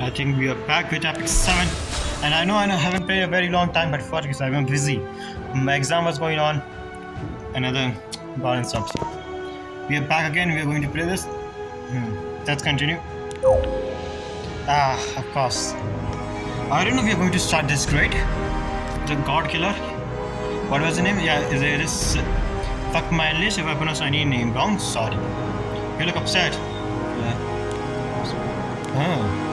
I think we are back with Epic 7. And I haven't played a very long time, but fuck because I've been busy. My exam was going on, another balance up. We are back again, we are going to play this. Let's continue. Of course. I don't know if we are going to start this great. The God Killer. What was the name? Yeah, it is. Fuck my list if I pronounce any name wrong. Sorry. You look upset. Yeah. Oh.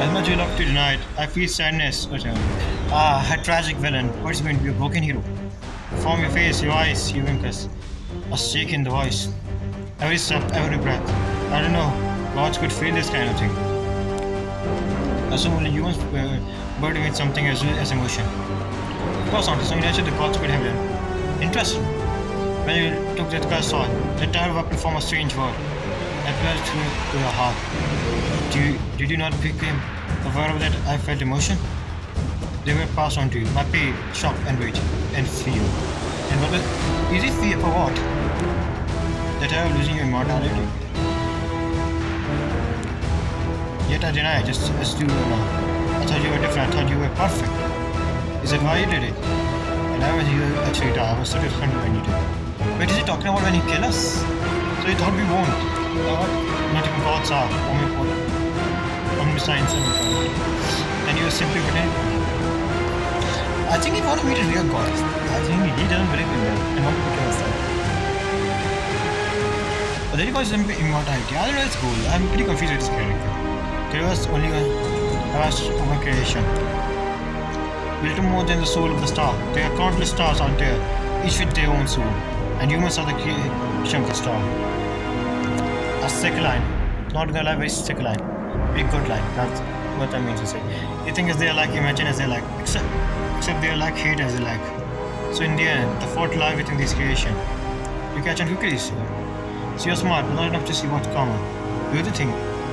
As much you love to deny it, I feel sadness. A tragic villain. What's going to be a broken hero? From your face, your eyes, your winkers. A shake in the voice. Every step, every breath. I don't know. Gods could feel this kind of thing. Assume only humans bird with something as real as emotion. Of course not. So in nature, the gods could have done. Interesting. When you took that cursed sword, the entire weapon from a strange word. Appealed to your heart. Did you not become aware of that I felt emotion? They were passed on to you. My pain, shock and rage, and fear. And what was is it fear for what? That I am losing your immortality. Yet I deny, just as you were now. I thought you were different, I thought you were perfect. Is that why you did it? And I was here actually I was so different when you did. Wait, is he talking about when he killed us? So he thought we won't. Not even gods are. Only science and you were simply pretending. I think he wanted to meet a real god. I think he doesn't believe in them and wanted to kill us. But then he calls them immortality. I don't know its goal. I'm pretty confused with this character. There was only a vast over creation. Little more than the soul of the star. There are countless stars out there, each with their own soul. And humans are the creation of the star. A sick line. Not gonna lie, very sick line. Very good line. That's what I mean to say. You think as they are like, imagine as they like. Except they are like, hate as they like. So in the end, the fault lies within this creation. You catch and quickly see. So you're smart, but not enough to see what's common. Do the thing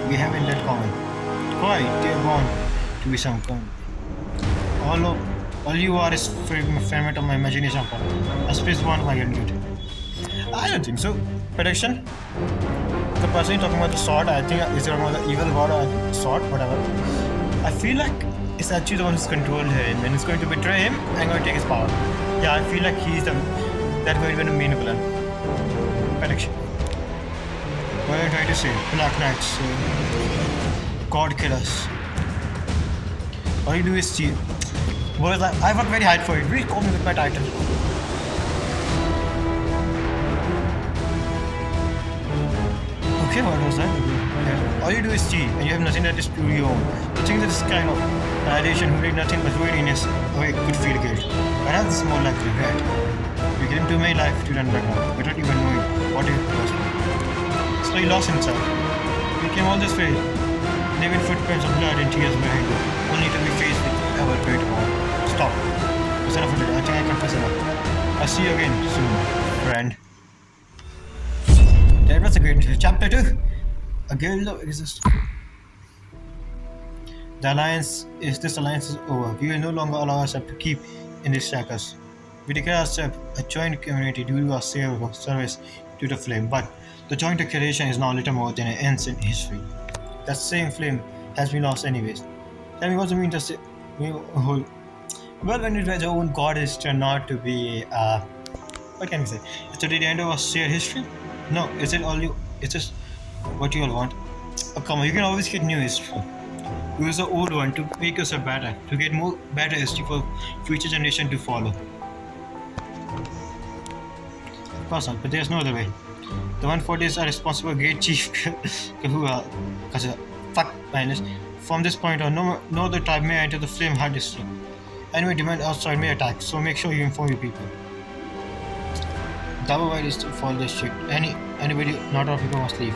we have in that common. Quite, they are born to be some common. All you are is fragment of my imagination. A space born my dude. I don't think so. Prediction? The person talking about the sword, I think is talking about the evil god or sword, whatever. I feel like it's actually the one who's controlled him and it's going to betray him and going to take his power. Yeah, I feel like he's that's going to be the main villain. Prediction. What am I trying to say? Black Knights, God Killers. All you do is steal. Well, I worked very hard for it. Really call me with my title. Okay, what was that? Yeah. All you do is cheat, and you have nothing that is to your own. The thing that is kind of annihilation who did nothing but ruinous away could feel guilt. Perhaps this is more like regret. You gave him too many life to run back now, without even knowing what it was. So he lost himself. He came all this way, leaving footprints of blood and tears behind him, only to be faced with ever greater war. Stop. Instead of it, I think I confess enough. I'll see you again soon, friend. That was a great chapter 2. A guild of exists. This alliance is over. We will no longer allow ourselves to keep in these shackles. We declare ourselves a joint community due to our service to the flame, but the joint creation is now little more than an ancient history. That same flame has been lost anyways. Tell me what you mean to say? Well, when it was your own god, it turned out to be what can we say? It's the end of a shared history? No, is it all you? It's just what you all want. Oh, come on, you can always get new history. Use the old one to make yourself better, to get more better history for future generation to follow. Of course not, but there's no other way. The 140s are responsible for Great Chief Kahua. Fuck minus. From this point on, no other tribe may enter the flame hard district. Enemy demand outside may attack, so make sure you inform your people. The other way is to follow the strict. Anybody, not all people must leave.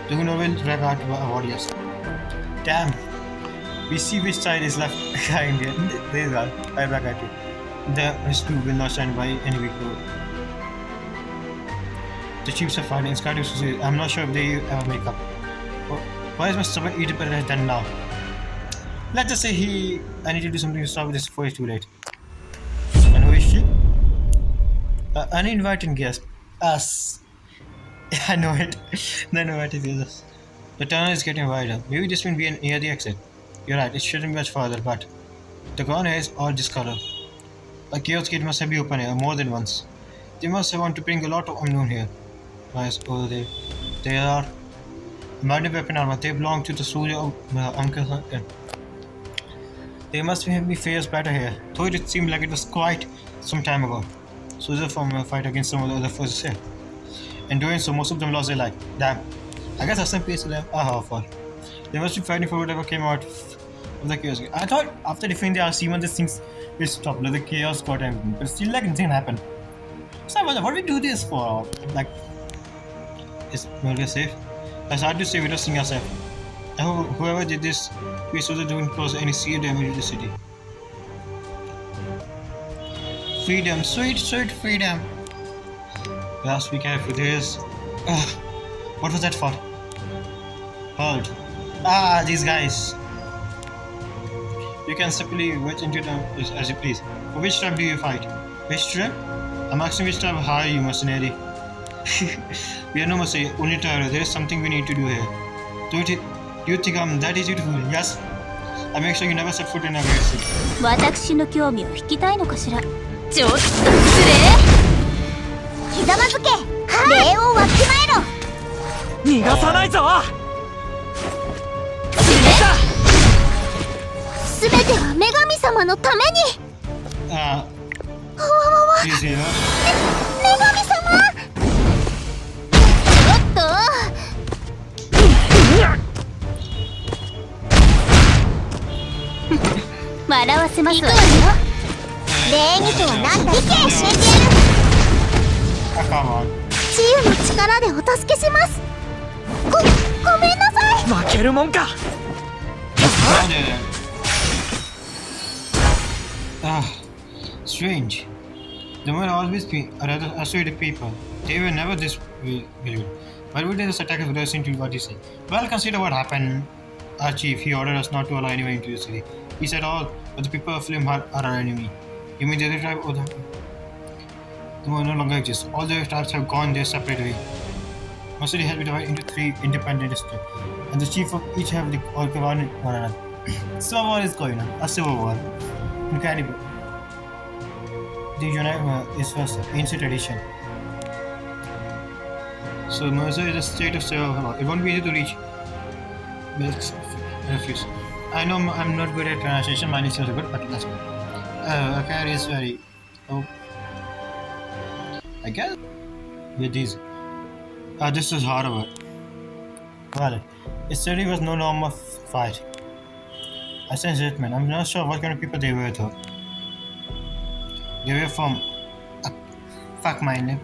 Do you know will drag out warriors? Damn. We see which side is left behind here. There you are. I back at you. The rest too will not stand by any weak road. The chiefs are fighting. Skydive say, I'm not sure if they ever make up. Why is my stubborn eater better than now? Let's just say I need to do something to stop this before it's too late. And who is she? Uninvited guest. Us. I know it. I know what it is. The tunnel is getting wider. Maybe this will be near the exit. You're right, it shouldn't be much further, but the ground here is all this color. A chaos gate must have been open here more than once. They must have wanted to bring a lot of unknown here. Nice, oh they are modern weapon armor. They belong to the Surya Uncle. They must be fierce better here, though it seemed like it was quite some time ago. Soldiers from a fight against some of the other forces here. In doing so, most of them lost their life. Damn. I guess some piece of them are powerful. They must be fighting for whatever came out of the chaos. I thought after defeating the Arceman, these things will stop. Like the chaos got everything, but still, like nothing happened. So I wonder, what do we do this for? Like, is Murga safe? It's hard to say without seeing ourselves. I hope whoever did this, we so that don't cause any serious damage to the city. Freedom, sweet, sweet freedom. Last week after this. What was that for? Hold. Ah, these guys. You can simply wedge into them as you please. For which tribe do you fight? Which tribe? I'm asking which tribe hire you, mercenary. We are no mercenary, only Tyro. There is something we need to do here. Do you think I'm that easy to fool? Yes. I make sure you never set foot in a great city. 私の興味を引きたいのかしら。ちょっと失礼。ひざまずけ。礼をわきまえろ。逃がさないぞ。すべては女神様のために。わわわ。女神様。ちょっと。笑わせますわよ。礼儀とは何だ。意見教えてやる。治癒の力でお助けします。ごめんなさい。負けるもんか。Strange. The men always be rather associated people. They were never this believed. Why would they just attack us without listening to what he said? Well, consider what happened. Our chief, he ordered us not to allow anyone into the city. He said all but the people of Flame are our enemy. You mean the other tribe or the one no longer exists? All the tribes have gone their separate way. Our city has been divided into 3 independent districts, and the chief of each have the all governed one another. Civil war is going on. A civil war. Incredible. The Unite is first ancient tradition. So Mercer is a state of civil war. It won't be easy to reach. Refuse. I know I'm not good at pronunciation. Mine is also good, but let's go. Akari is very. Oh. I guess. With these. This is horrible. Well, it certainly was no normal fight. I sense it, man. I'm not sure what kind of people they were, though. They were from. Fuck my name.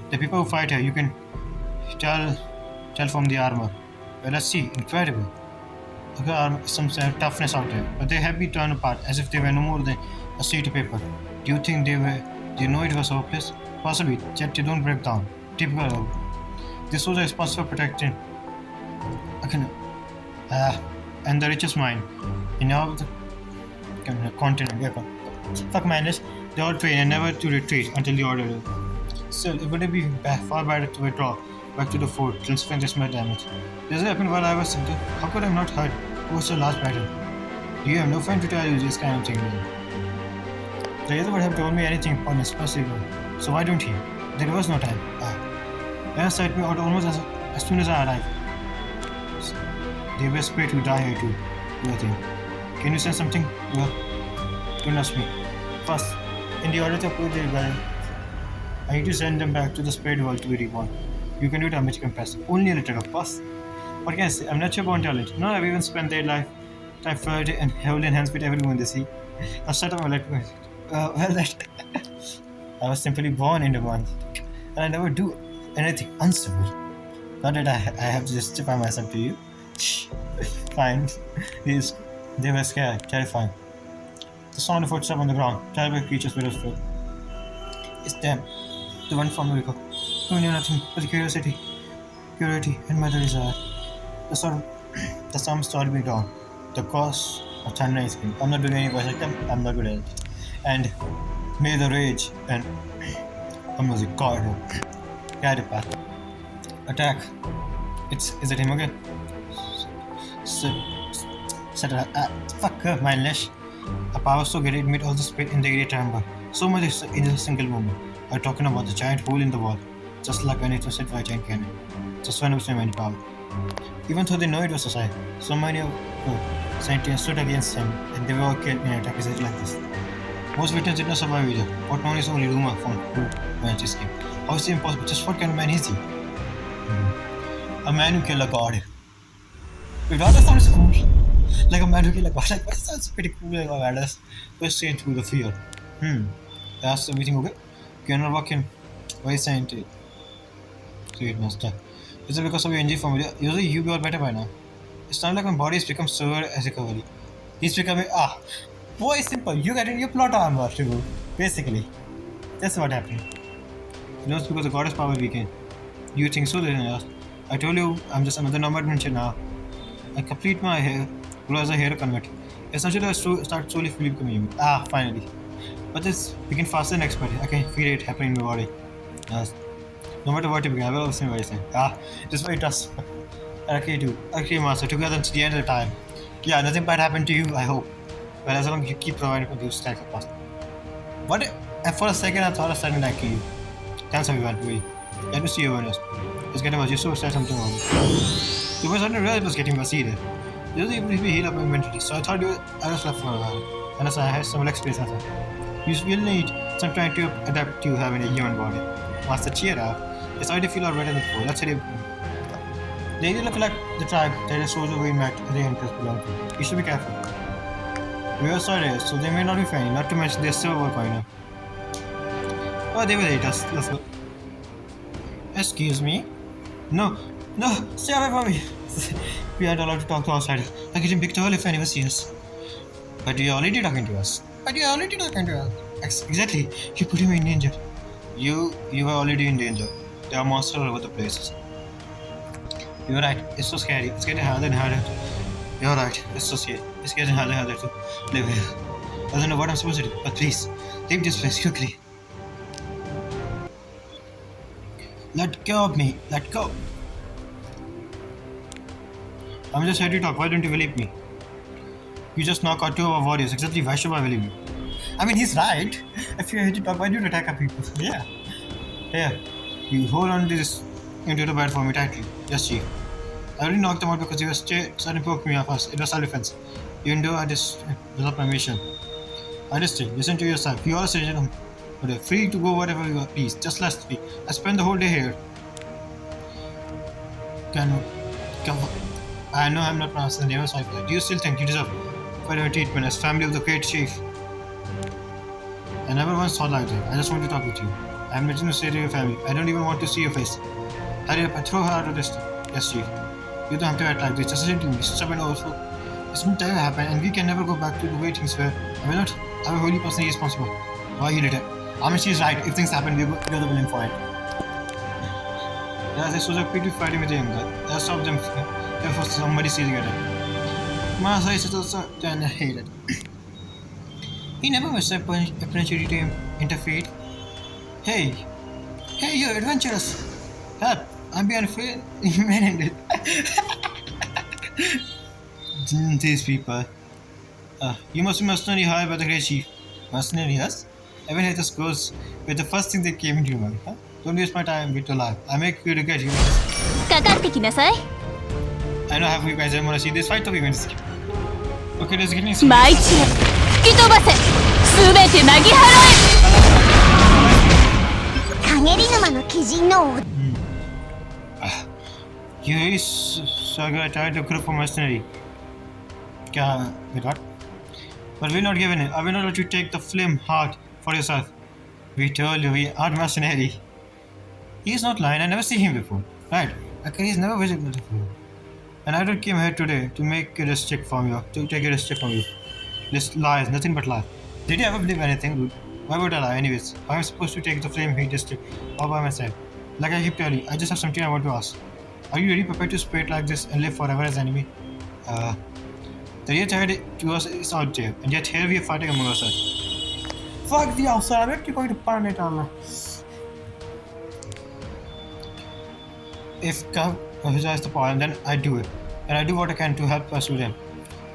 The people who fight here, you can tell from the armor. Well, let's see. Incredible. Some toughness out there, but they have been torn apart as if they were no more than a sheet of paper. Do you think they know it was hopeless? Possibly, yet they don't break down. Typical. This was responsible for protecting. And the richest mine in all the continent. Fuck madness. They all train and never to retreat until the order. Still, it would be far better to withdraw back to the fort, transferring this much damage. This happened while I was center. How could I not heard it was the last battle? You have no friend to tell you this kind of thing. The other would have told me anything honest possible. So why don't he? There was no time. They set me out almost as soon as I arrived. They were prepared to die here too. Nothing. Can you send something? Well, don't ask me. First, in the order to approve the rebellion, I need to send them back to the spirit world to be reborn. You can do it on Magic Compass. Only a little, of course. What can I say? I'm not sure about talent. Not everyone spent their life further and held in hands with everyone they see. I'll start off my life. That I was simply born into one, and I never do anything uncivil. Not that I have to justify myself to you. Fine. They were scared, terrifying. The sound of footsteps on the ground, terrible creatures with us foot. It's them, the one from Rico, who knew nothing but the curiosity, purity, and my desire. The storm started me down. The cause of thunder and scream. I'm not doing any voice like them. I'm not good at it. And may the rage and music God. Cadipath. Attack. Is it him again? Said, fuck her, mindless. A power so great it made all the spit in the area tremble. So much in a single moment. I'm talking about the giant hole in the wall, just like when it was hit by a giant cannon. Just when it was many power. Even though they know it was a sign, so many of scientists stood against him, and they were all killed in attacks like this. Most victims did not survive either. What known is only rumor from who managed to escape. How is it impossible? Just what kind of man is he? A man who killed a god. Wait, that sounds cool. Like a man who killed a god. Like, that sounds pretty cool. Like a badass. Just straight through the fear. That's everything okay? Can you walk in? Why is scientist? Great master. Is it because of your injury familiar? Usually you got better by now. It's not like my body has become severe as recovery. He's becoming boy, simple. You get in your plot armor, Shivu. Basically. That's what happened. You know, it's because the goddess power weakened. You think so, then? I told you, I'm just another normal adventure now. I complete my hair, grow as a hair convert. Essentially, I start slowly fully becoming human. Finally. But this begin faster than expected. I can feel it happening in my body. No matter what you begin, I will always say what I say. This is what it does. Okay, dude. Okay, master. Together until the end of the time. Yeah, nothing bad happened to you, I hope. Well, as long as you keep providing for these stacks of pasta. What? And for a second, I thought of starting like you. Thanks everyone. Wait. Let me see your awareness. It's getting worse. You so said something wrong. You must not realize it was getting worse either. You don't even heal up mentally, so I thought I was left for a while. Unless I had some experience as well. You will need some time to adapt to having a human body. Master, cheer up. It's already feel a lot better than before. Let's say they look like the tribe that the soldier we met at the entrance belong to. You should be careful. We are sorry, so they may not be friendly, not to mention they're silver coiner. Oh, they will hate us. Let's go. Excuse me? No, stay away from me. We aren't allowed to talk to outsiders. I'm getting picked up if anyone sees us. But you're already talking to us. Exactly. You put him in danger. You were already in danger. There are monsters all over the place. You're right. It's so scary. It's getting harder and harder. You're right. It's so scary. It's getting harder and harder to live here. I don't know what I'm supposed to do, but please, leave this place quickly. Let go of me. Let go. I'm just here to talk. Why don't you believe me? You just knock out 2 of our warriors. Exactly. Why should I believe you? I mean, he's right. If you're here to talk, why do you attack our people? Yeah. Here. You hold on to this into the bed for me tightly. Yes, chief. I only knocked them out because you were starting to poke me off us. It was self-defense. Even though I just developed my mission. I just listen to yourself. You are a citizen. But you're free to go wherever you are, please. Just last week. I spent the whole day here. I know I'm not pronouncing the name of Cypher. Do you still think you deserve whatever treatment as family of the great chief? I never once thought like that. I just want to talk with you. I'm letting you stay to your family. I don't even want to see your face. Hurry up, I throw her out of this. Yes, chief. You don't have to act like this. Just listen to me. Stop and overflow. It's been time to happen, and we can never go back to the way things were. I will not. I'm wholly personally responsible. Why you did it? I mean, she's right. If things happen, you're the villain for it. Yeah, this was a pretty fighting with him. That stopped them. Therefore, somebody sees it. Masa is also then hated. He never was a opportunity to interfere. Hey, you're adventurous. Help! I'm being afraid. Man, these people. You must be mercenary hired by the great chief. Mercenary, yes? Even if this goes with the first thing that came into your mind, huh? Don't waste my time with your life. I make you regret you. I know half of you guys don't want to see this fight, so we're going to skip. Okay, let's get into You really Saga tried to recruit for mercenary. Wait, what? But we're not giving it. I will not let you take the flame heart for yourself. We told you we aren't mercenary. He's not lying. I never seen him before. Right? Okay, he's never visited before. And I don't came here today to make a district from you. To take a district from you. This lies, nothing but lies. Did you ever believe anything? Why would I lie anyways? How am I supposed to take the flame heat district all by myself? Like I keep telling you, I just have something I want to ask. Are you really prepared to spread like this and live forever as enemy? The real threat to us is out there, and yet here we are fighting among ourselves. Fuck the outside, I'm actually going to burn it all. If Kav has the power, then I do it. And I do what I can to help pursue them.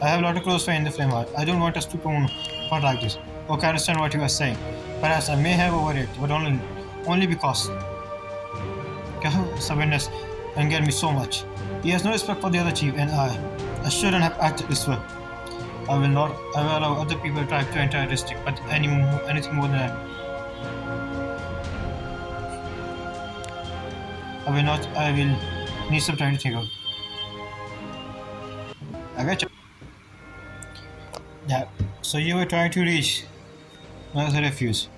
I have a lot of close friends in the flame heart. I don't want us to go on part like this. Okay, I understand what you are saying. Perhaps I may have overreacted, but only because stubbornness angered me so much. He has no respect for the other chief, and I shouldn't have acted this way. I will not. I will allow other people to try to enter the district, but anything more than that, I will not. I will need some time to think of. I got you. Yeah. So you were trying to reach another refuge.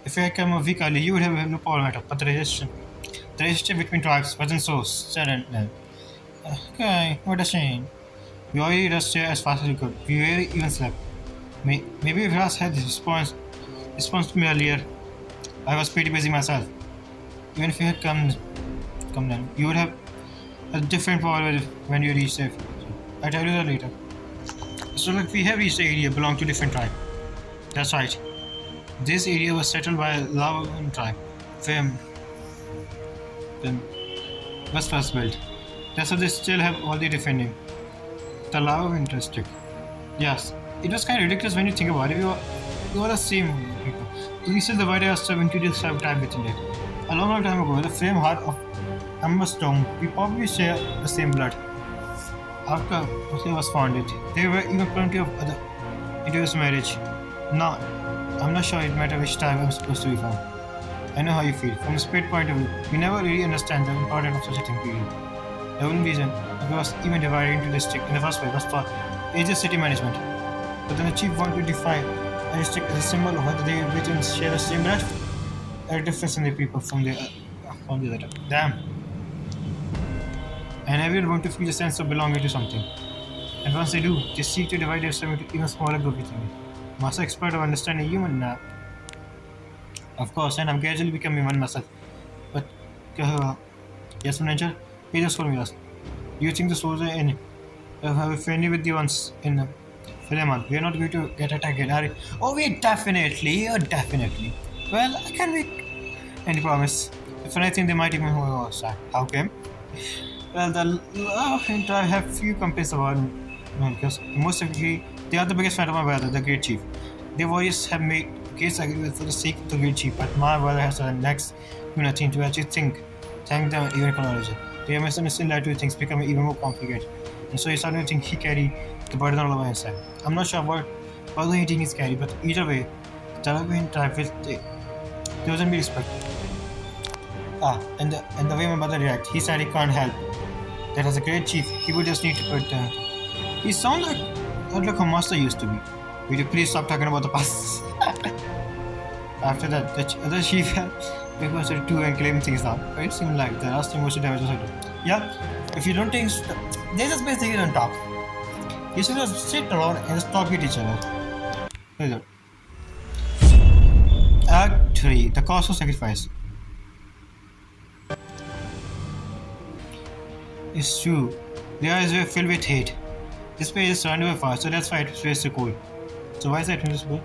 If you had come a week early, you would have no problem at all. But the relationship between tribes wasn't so sudden then. Okay, what a shame. We already rushed here as fast as we could. We barely even slept. Maybe if Ras had response to me earlier, I was pretty busy myself. Even if you had come then, you would have a different power when you reached there. I'll tell you that later. So like we have reached the area belong to different tribe. That's right. This area was settled by a Lavavan tribe. Fame. Then was first built. That's why they still have all the defending. The Lavavan district. Yes. It was kind of ridiculous when you think about it. We were the same people. We still divided ourselves into this tribe within it. A long time ago, the flame heart of Amberstone, we probably share the same blood. After it was founded, there were even plenty of other interviews marriage. Now, I'm not sure it matters which tribe I'm supposed to be from. I know how you feel. From the spirit point of view, we never really understand the importance of such a thing, period. The only reason it was even divided into districts in the first place was for ages city management. But then the chief wanted to define a district as a symbol of whether they within share the same blood. A difference in the people from the other. Damn. And everyone want to feel a sense of belonging to something. And once they do, they seek to divide themselves into even smaller groups within it. Master expert of understanding human now. Of course, and I'm gradually becoming one myself. But yes, manager, please just follow me last. Do you think the soldiers in have a friendly with the ones in Philemon? We are not going to get attacked again, are we? Oh, we definitely. Well, I can't make any promise. If anything, they might even how come? Well, the I have few complaints about because most of they are the biggest fan of my brother, the Great Chief. Their warriors have made great agreement for the sake of the Great Chief, but my brother has the next nothing to actually thank them, even acknowledge it. Their misunderstanding led to things becoming even more complicated, and so he started to think he carried the burden all over himself. I'm not sure about whether he thinks he's carried, but either way, the Talabian tribe will there wasn't be respect. And the way my brother reacted, he said he can't help. That as a great chief, he would just need to put. He sounds like a master used to be. Will you please stop talking about the past? After that, the other chief was to and claim things now. It seemed like the last thing was to damage the yeah, if you don't think they just basically don't talk. You should just sit around and just talk with each other. Act 3: The Cost of Sacrifice. It's true. The eyes were filled with hate. This place is surrounded by fire, so that's why it was so cold. So why is that invisible?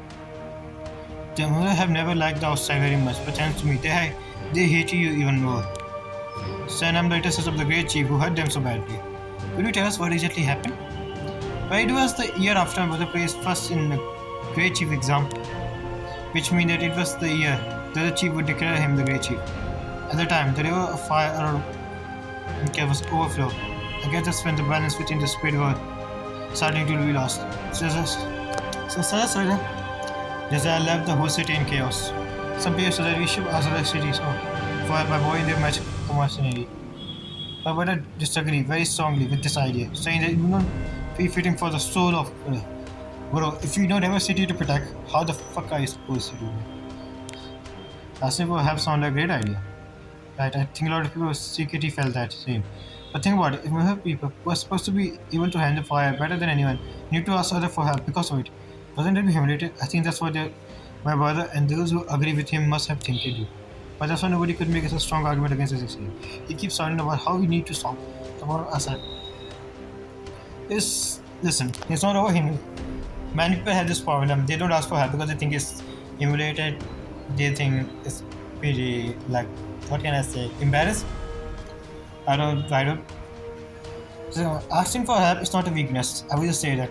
The mother have never liked the outside very much, but thanks to me, they hate you even more. Son, I'm the latest of the Great Chief who hurt them so badly. Could you tell us what exactly happened? Well, it was the year after my brother placed first in the Great Chief exam, which means that it was the year the other chief would declare him the Great Chief. At the time, the river of fire around cave was overflow. I guess that's when the balance between the spirit world starting to be lost. So Desire left the whole city in chaos. Some people said that we should ask other cities by avoiding their magic mercenary. My brother disagreed very strongly with this idea, saying that it would not be fitting for the soul of Bro, if you don't have a city to protect, how the fuck are you supposed to do it? Asking for help sounded like a great idea. Right, I think a lot of people secretly felt that same. But think about it, if we have people who are supposed to be able to handle fire better than anyone, need to ask others for help because of it. Wasn't it humiliated? I think that's what my brother and those who agree with him must have think to do. But that's why nobody could make a strong argument against his decision. He keeps sounding about how we need to solve the moral asset. Listen, it's not over him. Many people have this problem. They don't ask for help because they think it's humiliated. They think it's pretty, like, what can I say, embarrassed? I don't. So asking for help is not a weakness. I will just say that.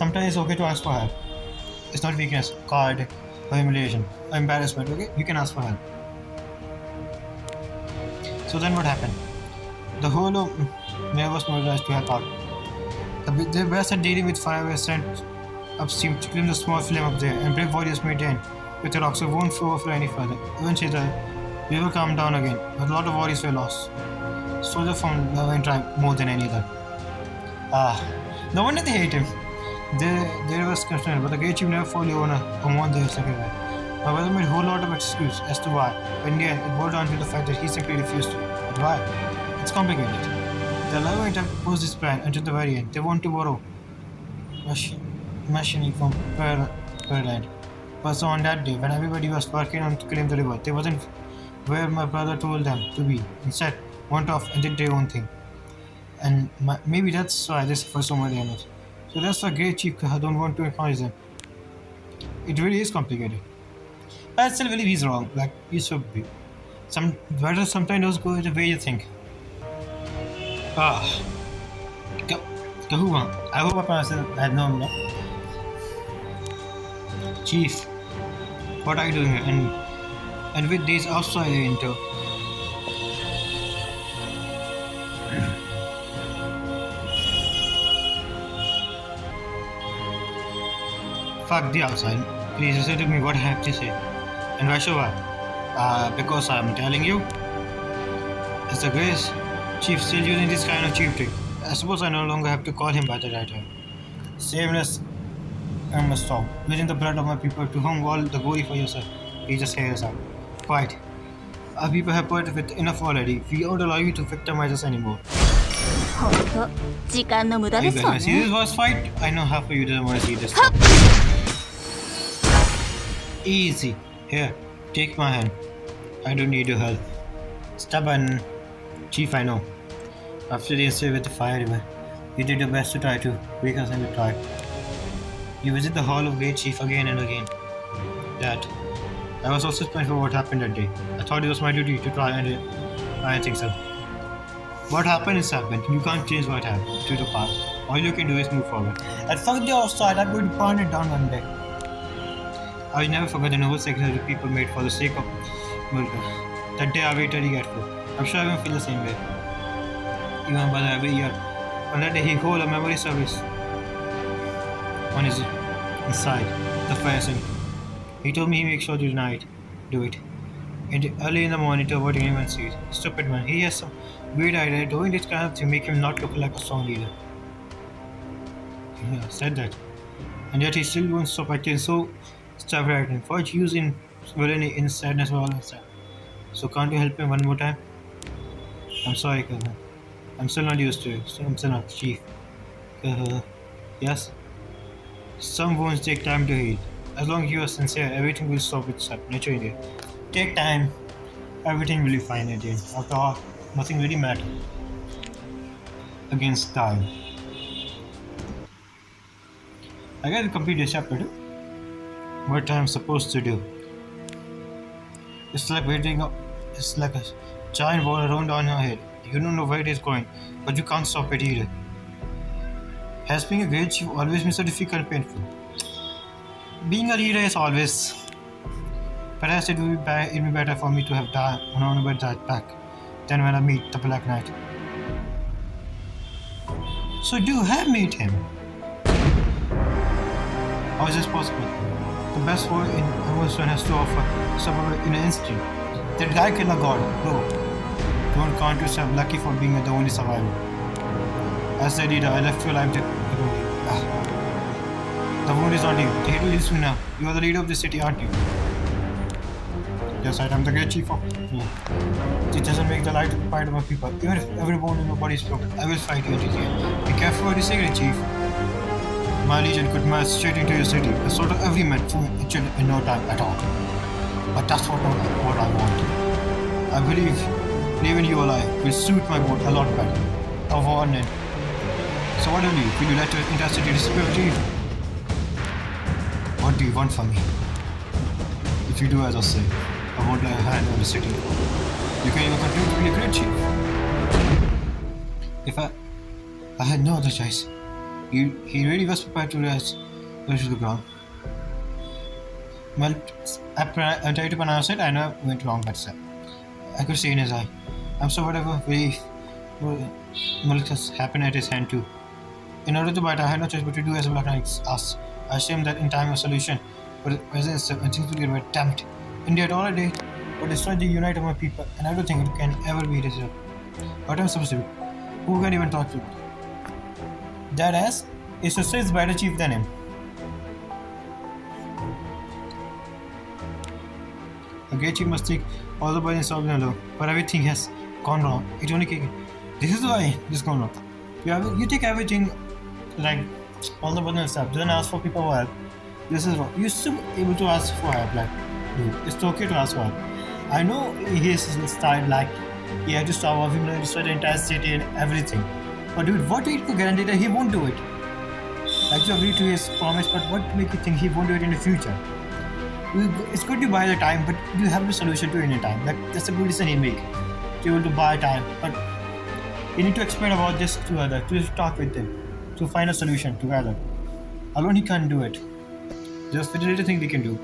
Sometimes it's okay to ask for help. It's not weakness, coward, or humiliation, or embarrassment. Okay, you can ask for help. So then what happened? The whole of Mayor was mobilized to help out. The best at dealing with fire were sent upstream to clean the small flame up there, and brave warriors made in with the rocks so it won't overflow any further. Eventually, the river calmed down again, but a lot of warriors were lost. Soldiers from the Levant tribe more than any other. No wonder they hate him. They was concerned, but the great chief never fully won their sacrifice. My brother made a whole lot of excuses as to why, but in the end, it boiled down to the fact that he simply refused to. But why? It's complicated. The Levant opposed this plan until the very end. They want to borrow machinery from Pearland. But so on that day, when everybody was working on to claim the river, they wasn't where my brother told them to be. Instead, went off and did their own thing. And maybe that's why they suffer so much damage. So that's why great chief don't want to acknowledge them. It really is complicated. But I still believe he's wrong. Like he should be. Sometimes doesn't go the way you think. Kahua. I hope I pronounced it. I have no. Chief, what are you doing here? And with these outside into. Fuck the outside. Please listen to me what I have to say. And Vaishova, because I'm telling you, it's the grace. Chief still using this kind of cheap trick. I suppose I no longer have to call him by the right name. Shameless, I must stop. Using the blood of my people to whom all the glory for yourself. He just hears out. Quiet. Our people have put with enough already. We won't allow you to victimize us anymore. ほんと時間の無駄 Are で you す guys わ gonna see ね this boss fight? I know half of you doesn't want to see this. Easy. Here, take my hand. I don't need your help. Stubborn. Chief, I know. After the incident with the fire river, you did your best to try to wake us in the tribe. You visit the Hall of Great Chief again and again. That. I was also surprised for what happened that day. I thought it was my duty to try and I think so. What happened is happened. You can't change what happened to the past. All you can do is move forward. And fuck the outside, I'm going to burn it down one day. I will never forget the noble sacrifice the people made for the sake of Mulder. That day I waited to get food. I'm sure everyone feel the same way. Even brother every year. On that day he hold a memory service on his inside the fire scene. He told me he make sure to do it. And early in the morning to avoid anyone sees. Stupid man. He has some weird idea. Doing this kind of thing make him not look like a strong leader. Yeah, said that. And yet he still won't stop acting so self-righteous. For using villainy in sadness all the time. So can't you help me one more time? I'm sorry, Kaha. I'm still not used to it. So I'm still not chief. Yes? Some wounds take time to heal. As long as you are sincere, everything will stop itself naturally. Take time. Everything will be fine at the end. After all, nothing really matters against time. I gotta complete this chapter too. What I'm supposed to do. It's like waiting up. It's like a giant ball around on your head. You don't know where it is going, but you can't stop it either. Has being a great chief always been so difficult and painful? Being a leader is always. Perhaps it would be better for me to have died honorable that back than when I meet the Black Knight. So do have meet him. How is this possible? The best war in Emerson has to offer survival in an instant. That guy killed a god. No. Don't count yourself lucky for being the only survivor. As the leader, I left you alive to The wound is on you. The hate will leave you now. You are the leader of the city, aren't you? Yes, I'm the great chief of me. It doesn't make the light fight of my people. Even if every bone in my body is broken, I will fight you to the end. Be careful what you say, great chief. My legion could march straight into your city, a sort of every man in no time at all. But that's what I want. I believe leaving you alive will suit my boat a lot better. Of one end. So what do you? Will you let your intensity disappear, chief? What do you want from me? If you do as I say, I won't lay a hand on the city. You can even continue to be a great chief. If I had no other choice, He really was prepared to rise to the ground. Well, I tried to pronounce it. I know I went wrong, but I could see in his eye. I'm so whatever very Malchus happened at his hand too. In order to bite, I had no choice but to do as Black Knight asked. I assumed that in time a solution, but as I said, things would get right. Damn it! Indeed, all I did was destroy the unite of my people, and I don't think it can ever be resolved. What am I supposed to do? Who can even talk to? That ass is to say it's better chief than him. A great chief must take all the boys in alone, but everything has gone wrong. It only came. This is why this gone wrong. You take everything like all the button stuff. Don't ask for people for help. This is wrong. You're still able to ask for help. Like, dude, it's okay to ask for help. I know his style, like he had to stop him, destroy the entire city and everything. But dude, what do you guarantee that he won't do it? Like you agree to his promise, but what make you think he won't do it in the future? It's good to buy the time, but you have the solution to it in time. That's a good decision he make. To be able to buy time, but you need to explain about this to others, to talk with them, to find a solution together. Alone he can't do it. Just the little thing we can do.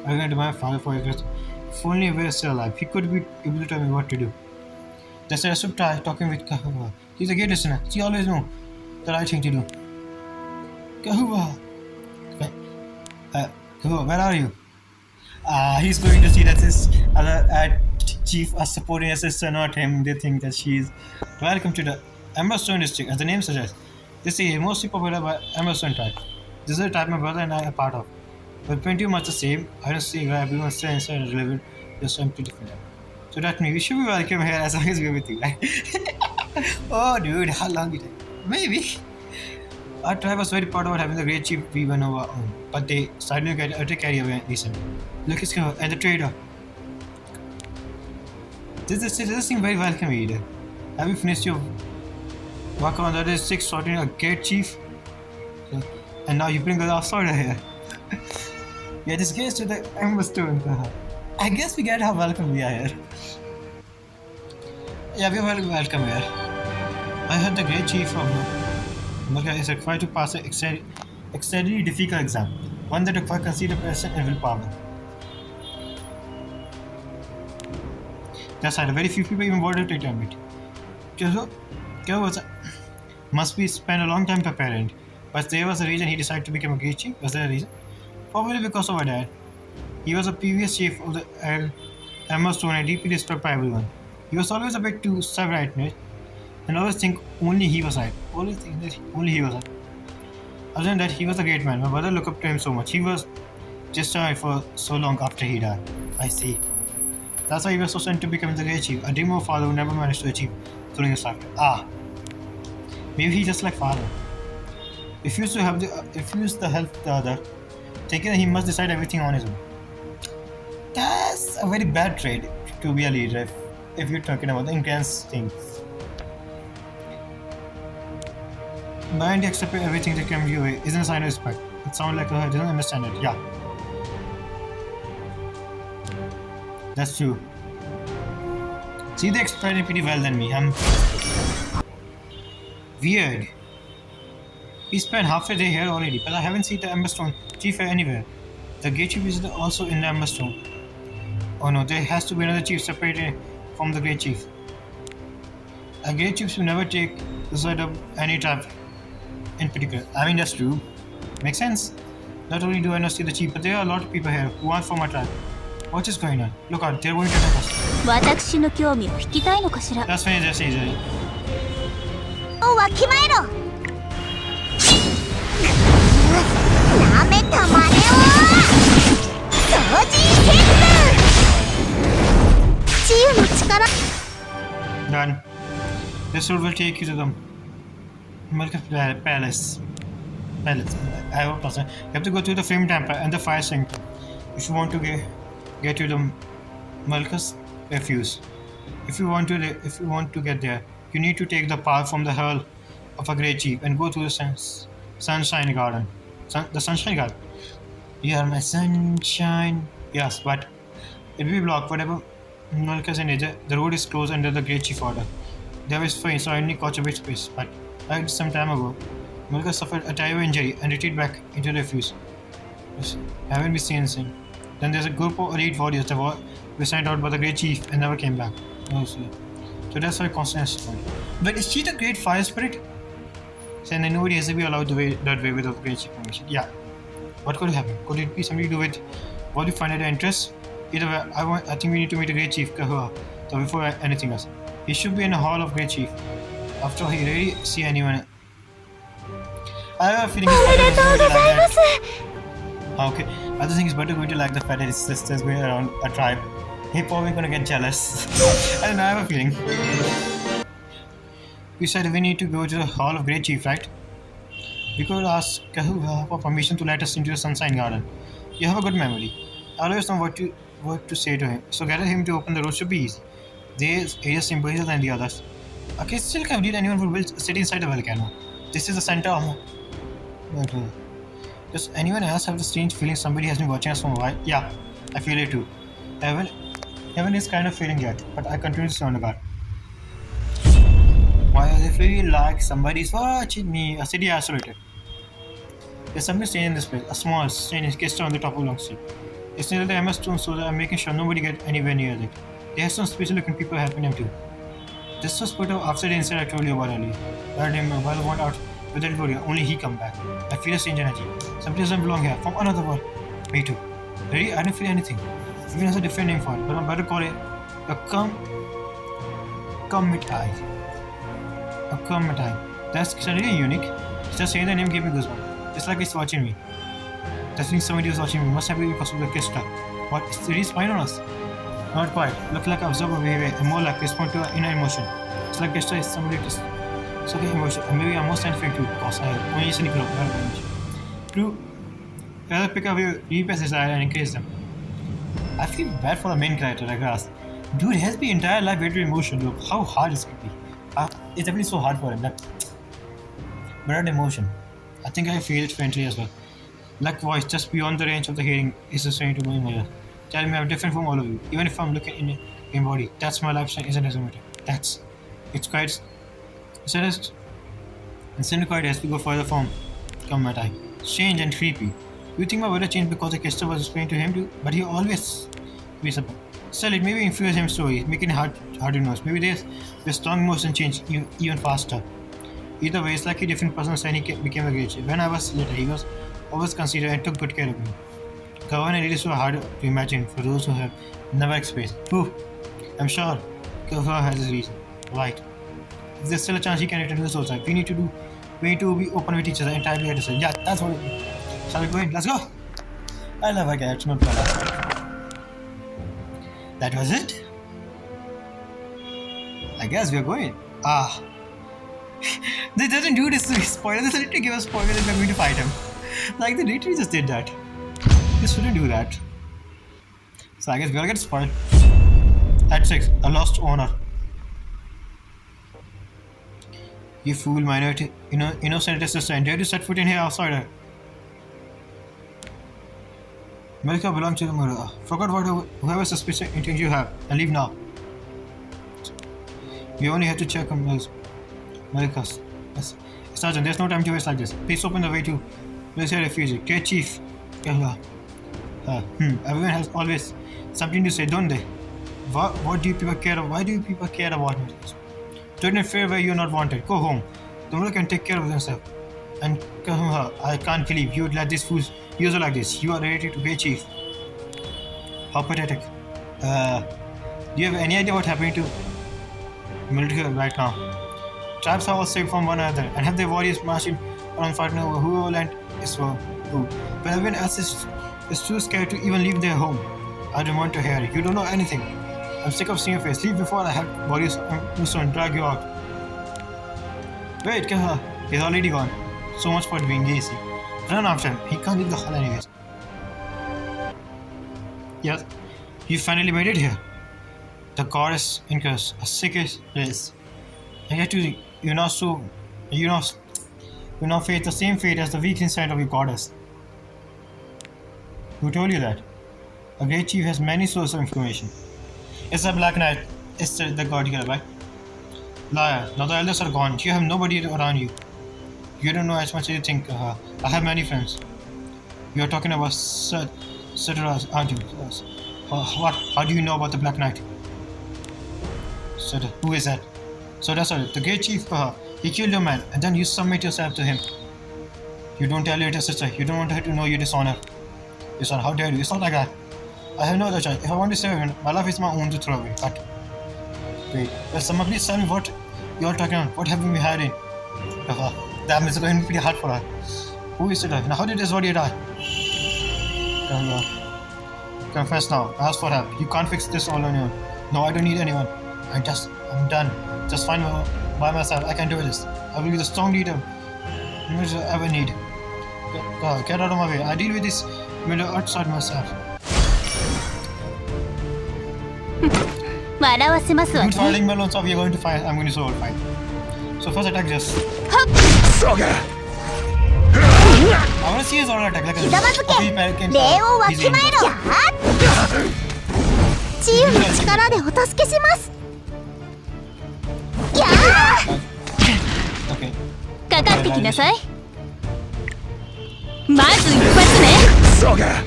I'm going to my father for his if only we were still alive, he could be able to tell me what to do. That's why I should try talking with Kahuva. He's a great listener. He always knows the right thing to do. Kahuva! Kahuva, where are you? He's going to see that his other chief are supporting his sister, not him. They think that she's welcome to the Emberstone district, as the name suggests. This is mostly popular by Emberstone tribe. This is the type my brother and I are part of. But pretty much the same. I don't see why everyone's still inside and relevant, just empty different. So that means we should be welcome here as long as we're with you, right? Oh dude, how long did it? Maybe. Our tribe was very proud about having the great chief we went over our own, but they started to get utter carry away recently. Look at Skinner and the trader. This seems very welcome either. Have you finished your work on the other 6 sorting a great chief? And now you bring the outsider here. Yeah, this gets to the Emberstone. I guess we get how welcome we are here. Yeah, we're very welcome here. I heard the great chief from Murga is required to pass an extremely difficult exam, one that requires considered passion and willpower. That's right, very few people even bother to attempt it. Must be spent a long time preparing, but there was a reason he decided to become a great chief. Was there a reason? Probably because of our dad. He was a previous chief of the Emberstone and deeply respected by everyone. He was always a bit too self-righteous and always think only he was right. Always think that only he was right. Other than that, he was a great man. My brother looked up to him so much. He was just died for so long after he died. I see. That's why he was so sent to become the great chief, a dream of father who never managed to achieve during his lifetime. Maybe he just like father. Refused the help of the other, thinking that he must decide everything on his own. That's a very bad trait to be a leader if you're talking about the intense things. Blind accepting everything that comes your way isn't a sign of respect. It sounds like he doesn't understand it. Yeah. That's true. See, they explain it pretty well than me. I'm weird. We spent half a day here already, but I haven't seen the Emberstone chief anywhere. The Great Chief is also in the Emberstone. Oh no, there has to be another chief separated from the Great Chief. A Great Chief should never take the side of any tribe in particular. I mean, that's true. Makes sense. Not only do I not see the chief, but there are a lot of people here who aren't from my tribe. What is going on? Look out, they're going to attack us. 私の興味を引きたいのかしら。 That's fine, that's easy. をわきまえろ。なめたまねを掃除戦闘。治癒の力。 Done. This road will take you to the Malchus Palace. I hope not. You have to go to the Flame Temple and the Fire Sanctum if you want to get to the Malchus Refuge. If you want to get there, you need to take the path from the Hall of a Great Chief and go to the Sunshine Garden. The Sunshine Garden. You are my sunshine. Yes, but it will be blocked. Whatever Malchus and Asia, the road is closed under the Great Chief order. There is fine, so I only catch a bit space, but Like some time ago, Mulka suffered a terrible injury and retreated back into refuge. Yes, haven't been seen since. Then there's a group of elite warriors that were sent out by the Great Chief and never came back. Oh, so that's why Constance is going. But is she the Great Fire Spirit? Saying that nobody has to be allowed to way that way without Great Chief permission. Yeah. What could happen? Could it be something to do with what you find at the entrance? Either way, I think we need to meet the Great Chief Kahua. So before anything else. He should be in the Hall of Great Chief. After all, he rarely see anyone. I have a feeling he's better going to like that. Okay. I just think it's better going to like the fact that his sister's going around a tribe. He's probably gonna get jealous. I don't know, I have a feeling. You said we need to go to the Hall of Great Chief, right? We could ask Kahua for permission to let us into the Sunshine Garden. You have a good memory. I always know what to say to him. So get him to open the road should be easy. This area seems bigger than the others. Okay, still can't believe anyone would build a city inside a volcano. This is the center of... Does anyone else have the strange feeling somebody has been watching us from a while? Yeah, I feel it too. Heaven is kind of feeling yet, but I continue to stay on the guard. Why does it feel like somebody's watching me? A city isolated. There's something strange in this place. A small, strange crystal on the top of Long Street. It's near the MS Stone, so that I'm making sure nobody gets anywhere near it. They have some special looking people helping them too. This was put out after the incident I told you about earlier. I heard him while I went out with the warrior, only he come back. I feel a strange energy. Something doesn't belong here, from another world. Me too. Really, I don't feel anything. Even has a different name for it, but I'm better call it a Comet-Eye. A Comet-Eye. That's really unique. Just saying the name gave me goosebumps. It's like it's watching me. That means somebody was watching me. Must have been because of the crystal. What? Is really spying on us? Not quite. Look like observer behavior and more like respond to our inner emotion. It's like crystal is somebody to so the emotion. And maybe I'm more scientific too because I only cynical of that emotion. True. Rather pick up your repress desire and increase them. I feel bad for the main character, like us. Dude has been entire life waiting emotion. Look how hard this could be. It's definitely so hard for him. But that emotion. I think I feel it faintly as well. Like voice just beyond the range of the hearing is the same to my ear. Telling me I'm different from all of you. Even if I'm looking in body. That's my lifestyle isn't resumative. It's quite it's quite as we go further from Comet-Eye. Strange and creepy. You think my brother changed because the crystal was explained to him too? But he always be surprised. Still, it maybe influence him story, making it hard to know. Maybe there's the strong motion change even faster. Either way, it's like a different person saying he became a great chief. When I was little, he was always considered and took good care of me. Kawan, it is so hard to imagine for those who have never experienced. Whew, I'm sure Kawan has his reason. Right. If there's still a chance he can return to the soul side, we need to be open with each other entirely at the same. Yeah, that's what it is. Shall we go in? Let's go! I love a character, not that was it? I guess we are going. They doesn't do this to spoiler. They didn't give us spoiler that we're going to fight him. Like they literally just did that. They shouldn't do that. So I guess we'll get spoiled. At 6, a lost owner. You fool, minority, innocent assistant. Dare to set foot in here, outsider. Malika belongs to the murderer. Forget whoever suspicious intent you have and leave now. We only have to check on Malika's. Yes. Sergeant, there's no time to waste like this. Please open the way to Militia Refugee. Great Chief. Everyone has always something to say, don't they? What do you people care about? Why do you people care about me? Don't interfere where you're not wanted. Go home. The mother can take care of themselves. And I can't believe you would let these fools use you like this. You are related to Great Chief. How pathetic. Do you have any idea what's happening to military right now? Tribes are all saved from one another and have their warriors marching around fighting over who land is for who. But everyone else is too scared to even leave their home. I don't want to hear it. You don't know anything. I'm sick of seeing your face. Leave before I have warriors and drag you out. Wait, Kaha. He's already gone. So much for being lazy. Run after him. He can't leave the hall anyways. Yes, you finally made it here. The goddess incurs a sickest place. And yet you now face the same fate as the weak inside of your goddess. Who told you that? A great chief has many sources of information. It's the Black Knight. It's the god killer, right? Liar. Now the elders are gone. You have nobody around you. You don't know as much as you think. I have many friends. You're talking about Sutras, aren't you? Yes. What? How do you know about the Black Knight? Sutra, who is that? So that's all. The great chief, he killed your man, and then you submit yourself to him. You don't tell your sister. You don't want her to know your dishonor. Dishonor, how dare you? It's not like that. I have no other choice. If I want to save him, my life is my own to throw away. But wait, someone please tell me what you're talking about. What have we been hiding? That is going to be hard for her. Who is it? Now, how did this body die? Confess now. Ask for help. You can't fix this all on your own. No, I don't need anyone. I'm done. Just fine by myself. I can do this. I will be the strong leader you will ever need. Get out of my way. I deal with this matter outside myself. 笑わせますわ Good ね fighting melons of you're going to fight. I'm going to soul fight. So first attack just. はっ I want to see his auto attack like a ひざまずけ He's 礼をわきまえろ治癒の力でお助けしますやー Okay. かかってきなさいまず一発ねそうか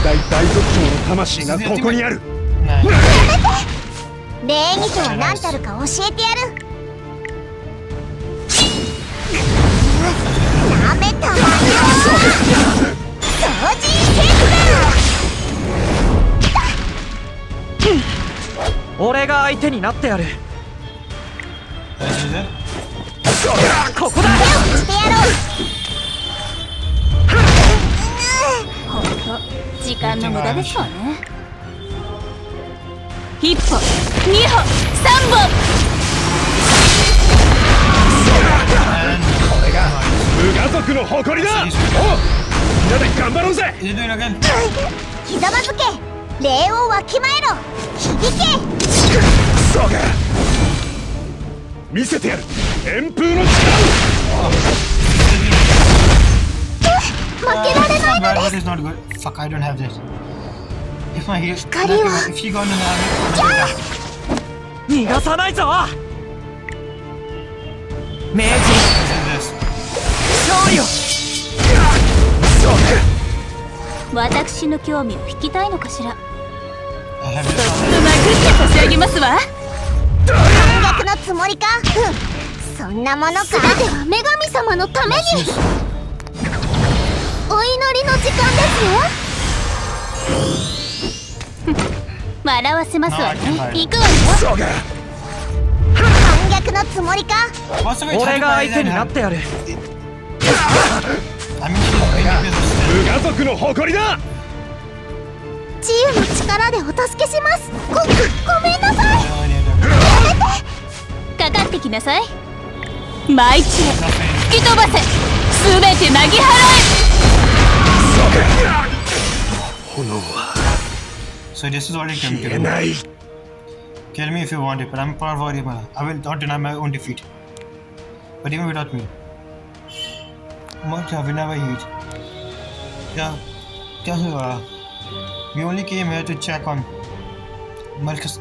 大大族長の魂がここにある Nice. 礼儀とは何たるか教えてやるやめたわよ掃除俺が相手になってやる This is it. ここだしてやろうほんと時間の無駄ですわね1歩2歩3本これが無家族の誇りだおうみんなで頑張ろうぜ Is he doing it again? ひざまずけ礼をわきまえろ響けそうか見せてやる旋風の力負けられ It's ない not の bad, で but it's not good. Fuck, I don't have this. If my hero, Kari wa- if he got in the army, 逃がさないぞ名人 this. 勝利を私の興味を引きたいのかしら I have this. うまくって差し上げますわ半額のつもりかそんなものか全ては女神様のためにお祈りの時間ですよ笑わせますわね行くわよそうか半額のつもりか What's the way 俺が相手になっ to てやる I mean, she's 無家族の誇りだ治癒の力でお助けしますごめんなさいかかってきなさいマイチェ吹き飛ばせすべてなぎ払炎は So this is what it 消 came え to. ない Kill me if you want it, but I'm far worried about it. I will not deny my own defeat. But even without me, much I will never eat. Yeah, we only came here to check on Marcus.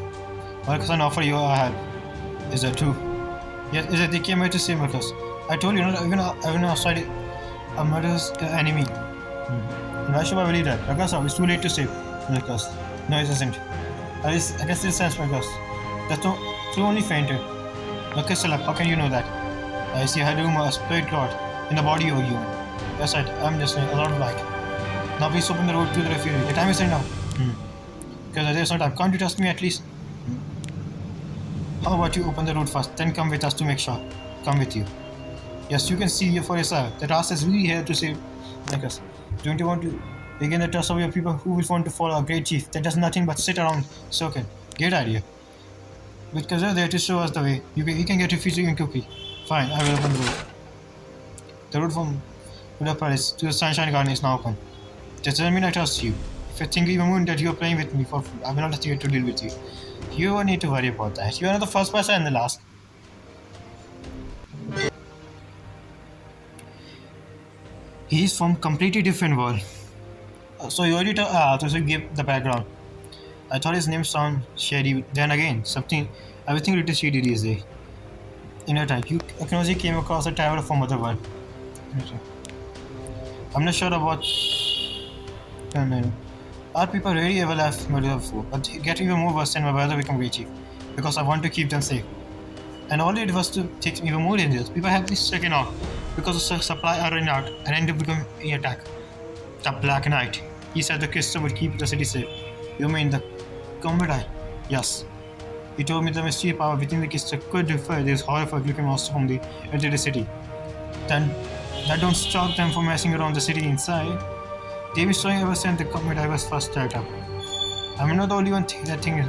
Marcus and offer you a help. Is that true? Yes, is it they came here to save Marcus? I told you, even outside a murderous enemy. And why should I believe that? Marcus, it's too late to save Marcus. No, it isn't. I can still sense Marcus. That's no, you only fainted. Marcus, how can you know that? I see Haduma, a spirit god, in the body of a human. Yes, I'm just saying a lot of light. Now please open the road to the refugee. The time is right now. Because there's no time. Can't you trust me at least? How about you open the road first, then come with us to make sure. Come with you. Yes, you can see for yourself. The task is really here to save Marcus. Don't you want to begin the trust of your people who will want to follow a great chief that does nothing but sit around circle? Great idea. Because they're there to show us the way. We can get refugee even quickly. Fine, I will open the road. The road from Buddha Palace to the Sunshine Garden is now open. That doesn't mean I trust you. If you think even that you're playing with me for free, I will not let you to deal with you. You don't need to worry about that. You are not the first person and the last. He's from completely different world. So you already so you give the background. I thought his name sounded shady. Then again, everything it is shady these days. In your time, you Akinoji came across a traveler from other world. I'm not sure about. Our people really ever left Murder before, but they get even more worse when my brother become great chief, because I want to keep them safe. And all it was to take even more dangerous. People have this second off because the supply are running out and end up becoming an attack. The Black Knight. He said the crystal would keep the city safe. You mean the Commodore? Yes. He told me the mysterious power within the crystal could defer this horrific looking monster from the into the city. Then that don't stop them from messing around the city inside. They've been showing ever since the Commodore was first started up. I'm not the only one that thinks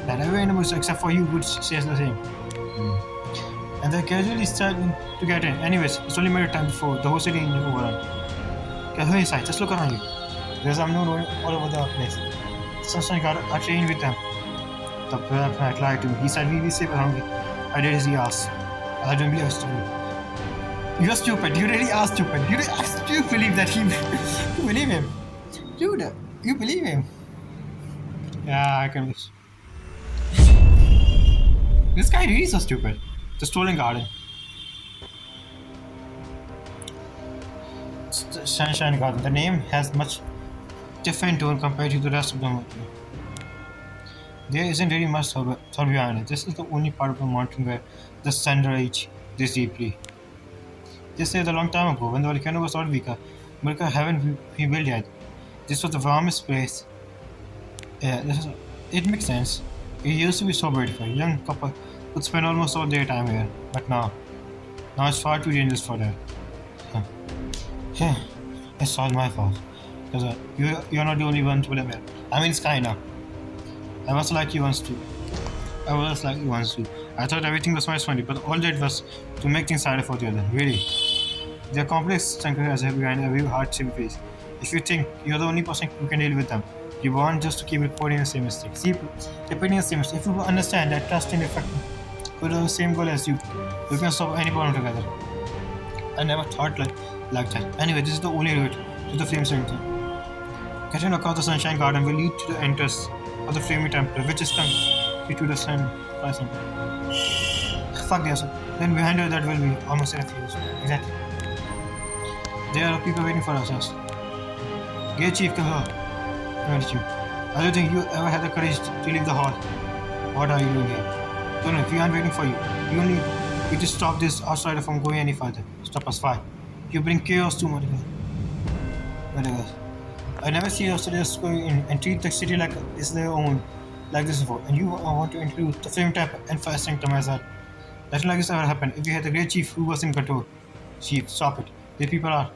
that every animal except for you would say the same. And they're casually starting to get in. Anyways, it's only a matter of time before the whole city is overrun. Okay, who inside? Just look around you. There's unknown all over the place. Sunshine got a train with them. The Black Knight lied to me. He said we will save hungry. I did as he asked. I don't believe it's true. You're stupid. You really are stupid. You believe that he... you believe him. Dude, you believe him. Yeah, I can wish. This guy really is so stupid. The Stolen Garden. The Sunshine Garden. The name has much different tone compared to the rest of the mountain. There isn't really much thought behind it. This is the only part of the mountain where the sun reaches this deeply. They said a long time ago, when the volcano was not weaker, but haven't been built yet. This was the warmest place. Yeah, it makes sense. It used to be so beautiful. Young couple would spend almost all their time here, but now it's far too dangerous for that. It's all my fault. Because you're not the only one to blame. I mean, it's kinda. I was like you once too. I thought everything was much funny, but all that was to make things harder for the other. Really. They're complex structures behind every hardship we face. If you think you're the only person who can deal with them, you want just to keep reporting the same mistakes. Keep repeating the same mistakes. If you understand that trust in effect with the same goal as you can solve any problem together. I never thought like that. Anyway, this is the only route to the Flame Center. Getting across the Sunshine Garden will lead to the entrance of the Flaming Temple, which is connected to the Sun Rising. Fuck this. Then behind her that will be almost a refuge. Exactly. There are people waiting for us. Gate Chief, come here. I don't think you ever had the courage to leave the hall. What are you doing here? Don't know, we aren't waiting for you. You just stop this outsider from going any further. Stop us, fine. You bring chaos to Madagascar. I never see outsiders go in and treat the city like it's their own, like this before. And you want to include the Flame Temple and Fire Sanctum as well. Nothing like this ever happened. If you had the great chief who was in control. Chief, stop it. The people are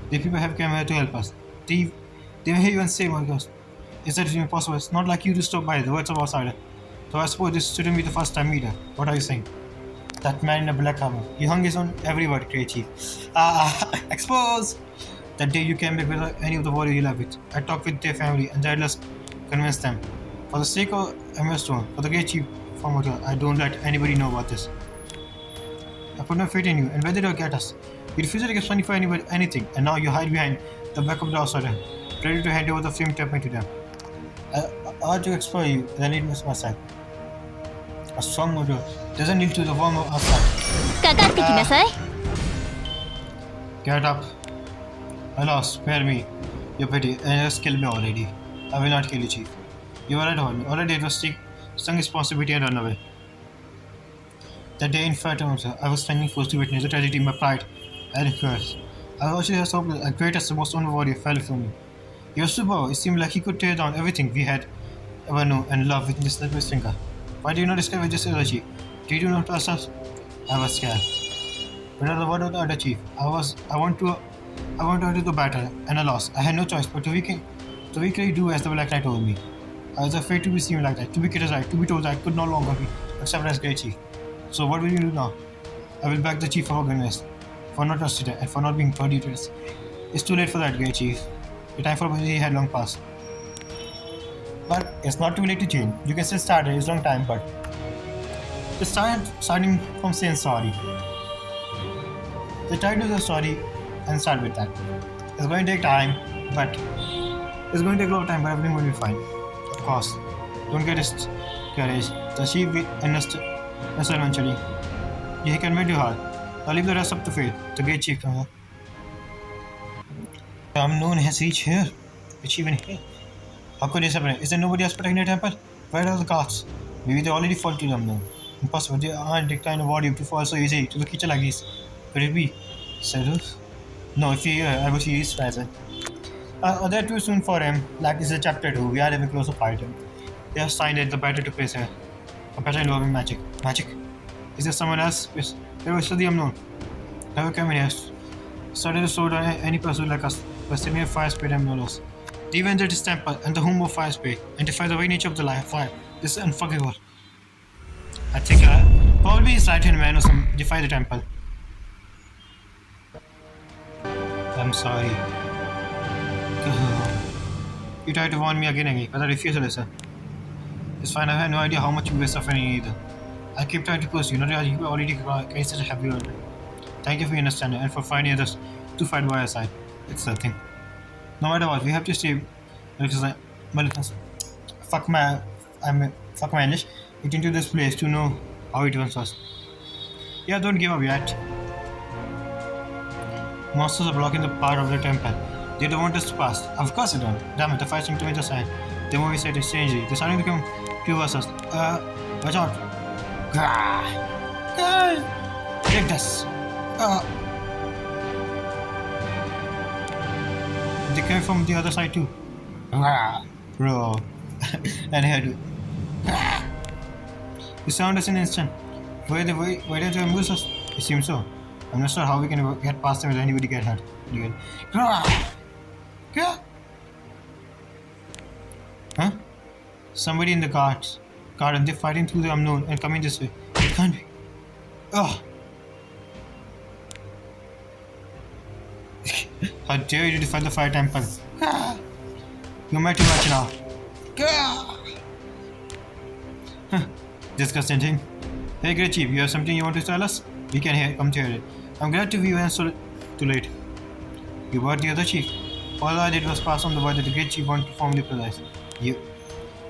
the people have come here to help us. They may even say, my gosh, is that even possible? It's not like you to stop by the words of outsider. So I suppose this shouldn't be the first time either. What are you saying? That man in a black armor. He hung his on every word, great chief. Expose! That day you came back with any of the warriors you love with. I talked with their family and I just convinced them. For the sake of Emerald Stone, for the great chief former, I don't let anybody know about this. I put my faith in you, and where did you get us? You refused to give money for anybody anything, and now you hide behind the back of the outsider, ready to hand over the Flame Temple to them. I ought to explore you, then it was my side. A strong motor doesn't need to the warm outside. かかってきなさい。 Get up. I lost. Spare me. Your pity, and just killed me already. I will not kill you, chief. You were right on me. All I did was take some responsibility and run away. That day in Fatum, I was standing forced to witness the tragedy in my pride and curse. I was actually so the greatest, the most honorable warrior fell from me. He was so powerful, it seemed like he could tear down everything we had ever known and loved with this little finger. Why do you not discover this energy? Did you not trust us? I was scared. But at the word of the other chief, I want to enter the battle, and I lost. I had no choice but to weakly do as the Black Knight told me. I was afraid to be seen like that, to be criticized, to be told that I could no longer be accepted as great chief. So what will you do now? I will back the chief of organized for not trusting her and for not being thought useless. It's too late for that, great chief. The time for apology had long passed. But it's not too late to change. You can still start it. It's a long time, but just starting from saying sorry. So try to do the sorry and start with that. It's going to take time, but it's going to take a lot of time, but everything will be fine. Of course. Don't get discouraged. The chief will understand eventually. He can wait you hard. I'll leave the rest up to fate. The great chief. The unknown has reached here. It's even here. How could this happen? Is there nobody else protecting the temple? Where are the guards? Maybe they already fall to them now. Impossible. They aren't the kind of warrior to fall so easy to the creature like this. Could it be? Cyrus? No, if you're here, I wish he is present. They're too soon for him. Like this is chapter 2. We are having close to fight him. They have signed it. The battle took place here. A battle involving magic. Magic? Is there someone else? Yes. There was still the unknown. Never come in here. Started a sword on any pursuit like us. But still near fire spirit and no loss. The event at his temple and the home of fire spirit. And defy the very nature of the life fire. This is unforgivable. I think probably his right hand man or some defy the temple. I'm sorry. You tried to warn me again, but I refuse to listen. It's fine, I have no idea how much you were suffering either. I keep trying to push you, not that you were already carrying such a heavy load. Thank you for your understanding and for finding others to fight by our side. It's nothing. No matter what, we have to stay. Fuck my English. Get into this place to know how it once was. Yeah, don't give up yet. Monsters are blocking the path of the temple. They don't want us to pass. Of course they don't. Damn it, the fight seems to make the sign. The movie said it's strangely. They're starting to come towards us. Watch out. Gah! Take this. They came from the other side too. Bro. And here too. The sound is an instant. Why did they ambush us? It seems so. I'm not sure how we can get past them without anybody get hurt. Huh? Somebody in the garden. They're fighting through the unknown and coming this way. It can't be. Oh. How dare you defy the fire temple? You're too much now. Disgusting thing. Hey, great chief, you have something you want to tell us? We can come to hear it. I'm glad to be here so too late. You brought the other chief. All I did was pass on the word that the great chief wanted to formally precise. You.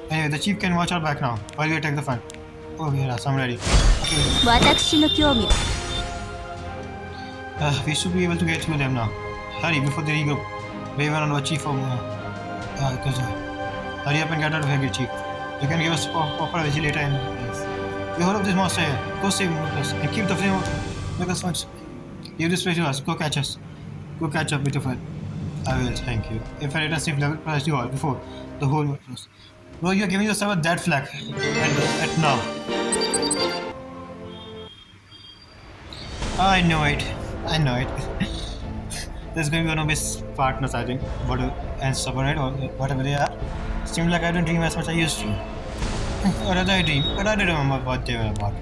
Anyway, the chief can watch our back now while we attack the front. Oh, yeah, I'm ready. Okay. We should be able to get through them now. Hurry before they regroup. Raven and our chief. Hurry up and get out of here, great chief. You can give us proper vigil later in place. We hold up this monster here. Go save Lucas and keep the flame open. Lucas wants. Leave this place to us. Go catch us. Go catch up with your friend. I will, thank you. If I return safe level, press you all before the whole world closes. Bro, you're giving yourself a dead flag. At now. I know it. There's going to be one of his partners, I think. And Submarine or whatever they are. Seems like I don't dream as much as I used to. Or rather I dream, but I don't remember what they were about.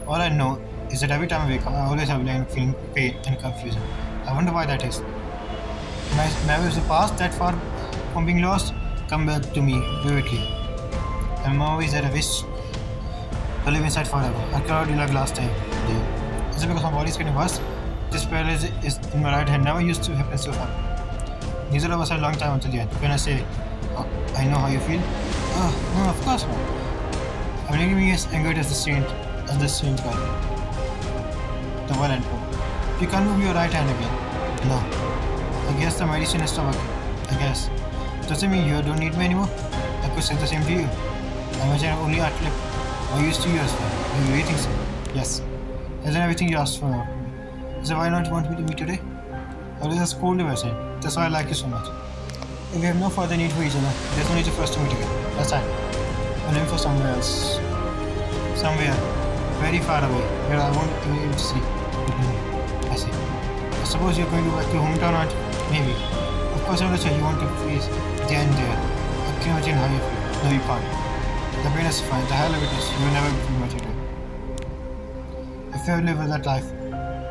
All I know is that every time I wake up, I always have been feeling pain and confusion. I wonder why that is. My memories of the past that far from being lost come back to me vividly. I'm always at a wish to live inside forever. I cannot do like last time. Is it because my body is getting worse? This paralysis is in my right hand. Never used to happen so far. Neither of us had a long time until the end. When I say, oh, I know how you feel. Oh, no, of course not. I'm making me as angered as the saint guy. The violent one. You can't move your right hand again. No. I guess the medicine is stopped. I guess. Does it mean you don't need me anymore? I could say the same to you. I imagine only athletic. I used to use that. Do you really think so? Yes. Isn't everything you asked for? So why not want me to meet today? Or is this cold person? That's why I like you so much. If we have no further need for each other, there's no need for us to meet again. That's right. I'm aiming for somewhere else. Somewhere very far away, where I won't be able to see. I see. I suppose you're going to back to your hometown, aren't you? Maybe. Of course, I'm not sure you want to face there and there. I can imagine how you feel. No, you can't. The pain is fine. The hell of it is, you will never feel much again. If you have lived that life,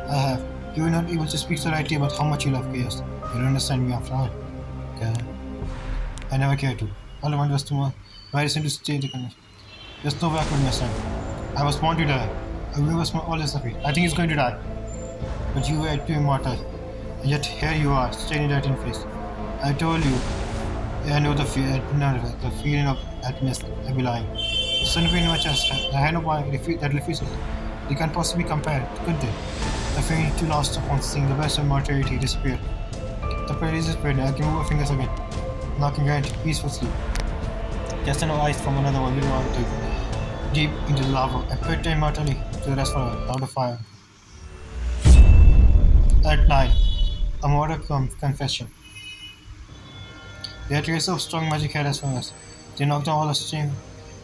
I have, you will not be able to speak so rightly about how much you love chaos. You don't understand me after all. Okay. I never cared to. All I wanted was to my reason to stay the connection. There's no way I could understand. I was born to die. I was all this of it. I think he's going to die. But you were too immortal. And yet here you are, staring right in face. I told you. I know the feeling of happiness I be lying. The sun pain in my chest. I had no point that refuses. They can't possibly compare, could they? The feeling too lost upon seeing the best of mortality disappear. The praise is spread. I can move my fingers again, knocking her into peaceful sleep. Just an ice from another one will want to deep into the lava and put immortally to the rest of out of fire. At night, a murder confession. They had traces of strong magic here as well as they knocked down all the same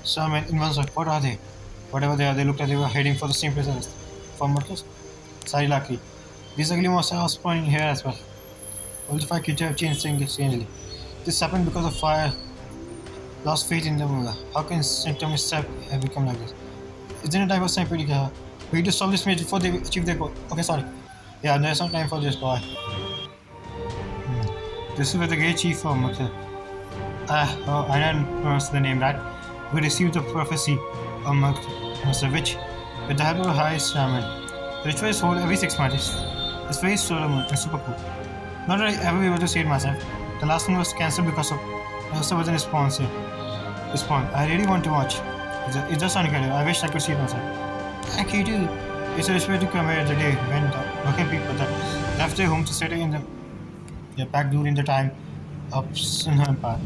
sermon in one shot. What are they? Whatever they are, they looked like they were heading for the same place as for Murtus. Sorry, lucky. These ugly monsters are spawning here as well. All the five creatures have changed strangely. This happened because of fire. Lost faith in them. How can Sanctum Step have become like this? Isn't it time for Saint Pedica? We need to solve this maze before they achieve their goal. Okay, sorry. Yeah, there's no time for this boy. This is where the great chief of Murtus. I don't pronounce the name right. We received the prophecy of Murtus, which, with the help of a high shaman, the ritual is held every 6 months. It's very solemn and super cool. Not that I ever be able to see it myself. The last one was cancelled because of also wasn't responsive. I really want to watch. It's just incredible. I wish I could see it myself. Thank you too. It's a respect to commemorate the day when the working people that left their home to settle in the back during the time of Sun Empire.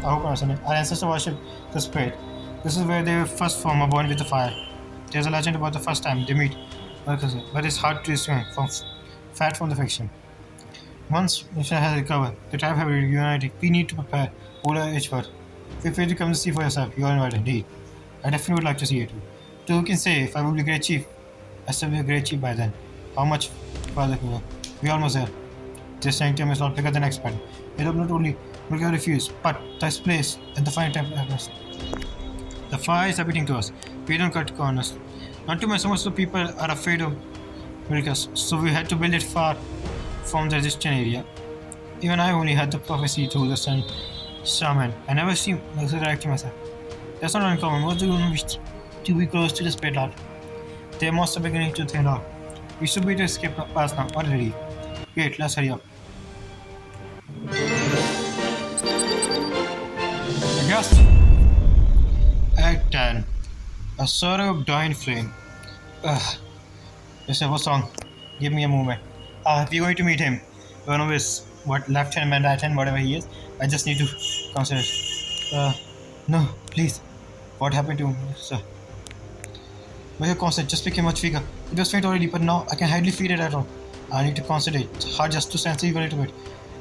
Our ancestors worship the spirit. This is where they were first formed, born with the fire. There's a legend about the first time they meet, but it's hard to discern from fact from the fiction. Once Misha has recovered, the tribe have reunited. We need to prepare Ola Edgeworth. Feel free to come to see for yourself. You are invited, indeed. I definitely would like to see it too. So who can say if I will be great chief? I shall be a great chief by then. How much further can we go? We are almost there. This sanctum is not bigger than expected. It will not only will get refused, but this place and the fine temple address. The fire is everything to us. We don't cut corners. Not too much. Most of the people are afraid of miracles, so we had to build it far from the distant area. Even I only had the prophecy through the sun shaman. I never seen resurrecting myself. That's not uncommon. Most do wish to be close to the spirit lord. Their monster beginning to thin out. We should be to escape past now already. Wait, let's hurry up. Yes. Act 10. A sort of dying flame. Listen, what's wrong? Give me a moment. We're going to meet him. One of his left hand man, right hand, whatever he is. I just need to consider it. No, please. What happened to him, sir? My constant just became much weaker. It was faint already, but now I can hardly feel it at all. I need to concentrate. It's hard just to sense even a little bit.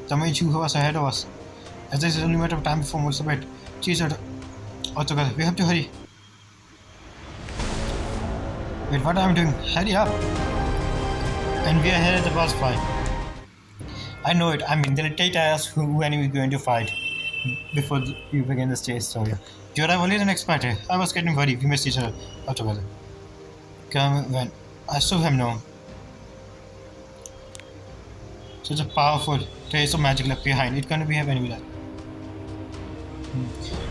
The mage who was ahead of us. As this is only a matter of time before most of it. Cheers all together. We have to hurry. Wait, what am I doing? Hurry up. And we are here at the boss fight. I know it. I mean, they'll take us who enemy is going to fight before you begin the stage. So yeah. You arrived earlier than expected. I was getting worried. We missed each other altogether. Come when I still have known. Such a powerful trace of magic left behind. It can't be have enemy left.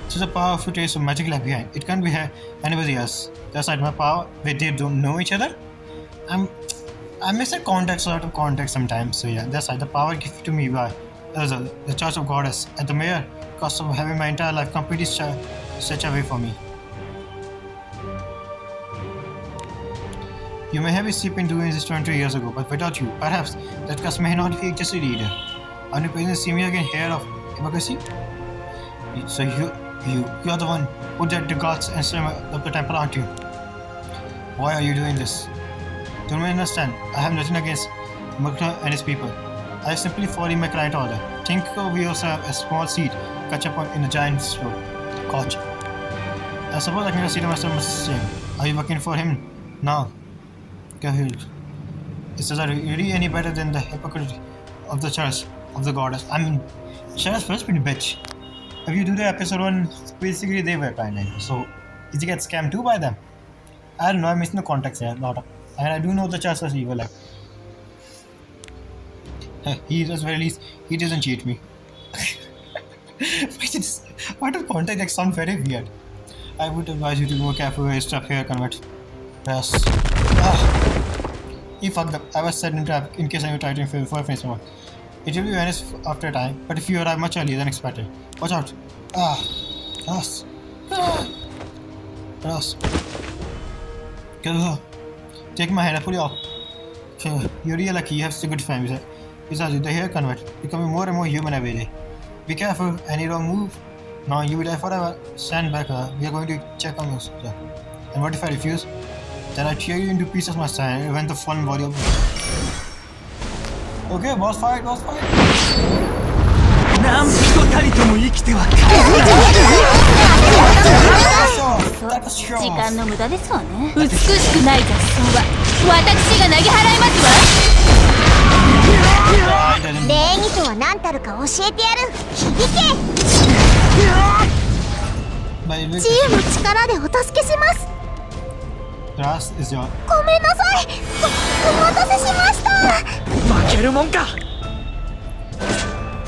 Such a powerful trace of magic left behind. It can't be have anybody else. That's right, my power. Wait, they don't know each other? I miss the context out of context sometimes. So yeah, that's right. The power given to me by the Church of Goddess at the mere cost of having my entire life completely stretched away from me. You may have been sleeping doing this 20 years ago, but without you, perhaps that curse may not be just a leader. Are you going to see me again here of hypocrisy? So you are the one who did the gods and some of the temple, aren't you? Why are you doing this? Don't you understand? I have nothing against Murta and his people. I simply follow my client order. Think of yourself as a small seed catch up in a giant slope. Coach. I suppose I can consider myself the same. Are you working for him now? Is that really any better than the hypocrite of the Church of the Goddess? I mean, Church first been a bitch. If you do the episode 1, basically they were kind of. So, did you get scammed too by them? I don't know, I'm missing the context here. And I do know the Church was evil. Like, he does very least, he doesn't cheat me. Why does context like sound very weird? I would advise you to be more careful where you stop here, convert. Yes. He fucked up. I was set in trap in case I would try to infill before I finish one. It will be vanished after a time, but if you arrive much earlier than expected, watch out. Yes. Yes. Take my hand, I pull you off. You're really lucky. You have such a good family. Besides, the hair convert becoming more and more human every day. Be careful. Any wrong move, now you will die forever. Stand back. We are going to check on you. Sir. And what if I refuse? Then I tear you into pieces, my son. Even the fallen body of. Okay, boss fight, boss fight. 何人たりとも生きては That was sure. 時間の無駄ですわね。美しくない雑草は私が投げ払いますわ。礼儀とは何たるか教えてやる。響け。知恵の力でお助けします。Grass is your. ごめんなさい。お待たせしました。負けるもんか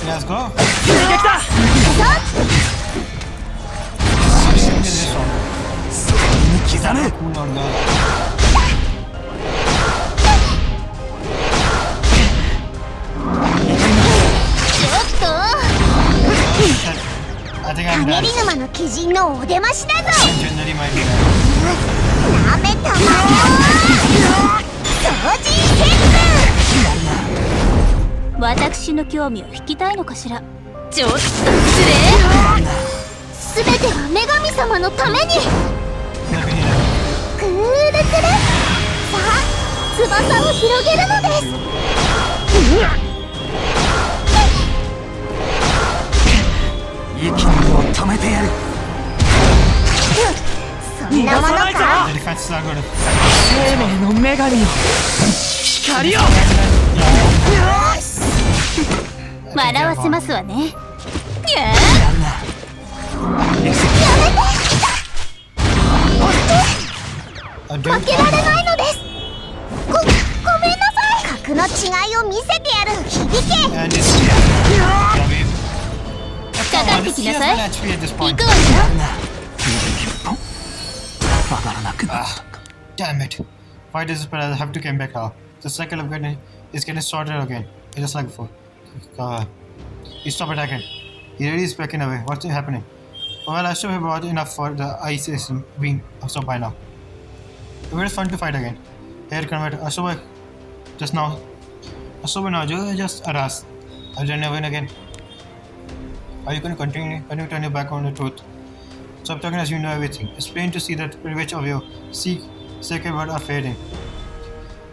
Let's go. 撃だ 刻む Cool down, girl. ちょっと I think I'm カ done. メリ沼の鬼人のお出ましだぞ。 Generally might be done. なめたまね掃除セット。私の興味を引きたいのかしら。ちょっと失礼。すべては女神様のために。クールクル。さあ、翼を広げるのです。息を止めてやるそんなものか。 The defenses are good. 生命の女神よ光を笑わせますわね。いや負けられないのです。ごめんなさい。格の違いを見せてやる。響け。 And it's. かかってきなさい。 HP at this 行 point. くわよ。わからなくな Damn it. Fight is but I have to come back now. The cycle of getting is getting started again. Just like before. He stopped attacking. He really is backing away. What's happening? Well, I should have brought enough for the ice system being absorbed by now. It was fun to fight again. Here, convert. Asoba just now. Asoba now, just Aras. I'll join win again. Are you going to continue turn your back on the truth? Stop talking as you know everything. It's plain to see that which of your sacred words are fading.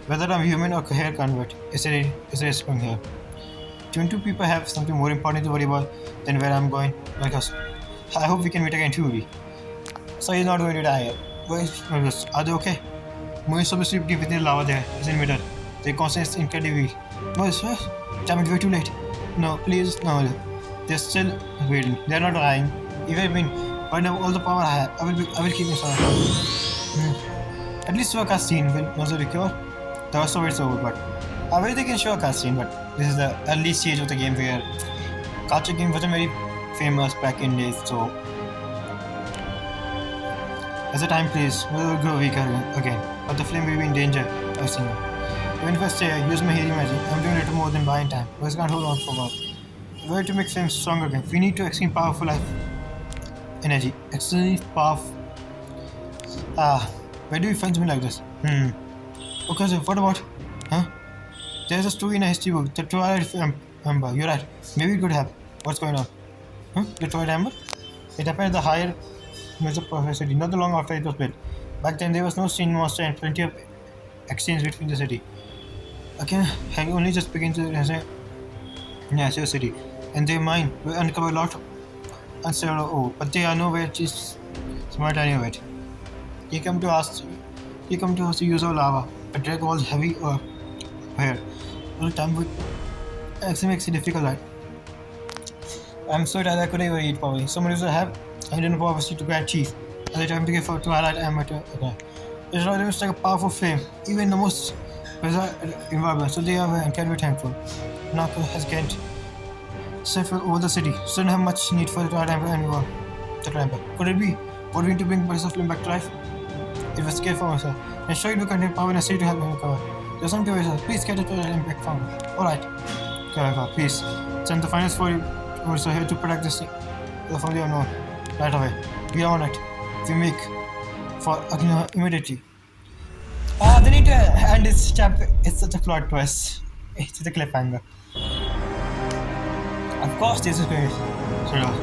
Whether I'm human or hair convert, is a spring here. Don't two people have something more important to worry about than where I'm going? Because I hope we can meet again too. So he's not going to die. Are they okay? Moise is supposed to be within lava there, isn't it? The conscience is incredibly. Moise, damn it, we're too late. No, please, no. They're still waiting. They're not dying. Even if I mean, but all the power I have, I will keep this on. At least show a cutscene will also recover. The rest of it's over, but I wish they can show a cutscene, but this is the early stage of the game where gacha game wasn't very famous back in days, so as the time plays, we will grow weaker again. But the flame will be in danger, I've seen it. Even if I stay, I use my healing magic, I'm doing little more than buying time. But I can't hold on for long. We have to make flames stronger again. We need to extreme powerful life energy. Extremely powerful. Where do we find something like this? Okay, so what about? Huh? There's a story in a history book, the Twilight Ember. You're right. Maybe it could happen. What's going on? Huh? The Twilight Ember? It happened at the higher Mesopotamia city, not long after it was built. Back then, there was no sin monster and plenty of exchange between the city. Again, I only just begin to Nashua city, and their mind will uncover a lot and several. Oh, but they are nowhere just smart anyway. You come to us to use our lava, but drag all heavy or here. All the time would actually makes it difficult, right? I'm so tired I couldn't even eat probably. Someone used to have I didn't know obviously to grab cheese. At the time to give for Twilight Amateur. Okay. It's not even like a powerful flame, even in the most bizarre environment, so they are and can be thankful. Nako has gained suffered over the city, so don't have much need for the Twilight Emperor anymore. The Twilight Emperor. Could it be? What we need to bring Buzz of Flame back to life? It was scared for myself. And sure it will contain power necessary to help him recover. There's something to yourself. Please get the Twilight Emperor back from me. Alright. Okay, please. Send the finest for you. We're so here to protect this from the unknown. Right away. We are on it. We make for immediately. Oh, they need to end this chapter. It's such a plot twist. It's a cliffhanger. Of course, this is going sort of.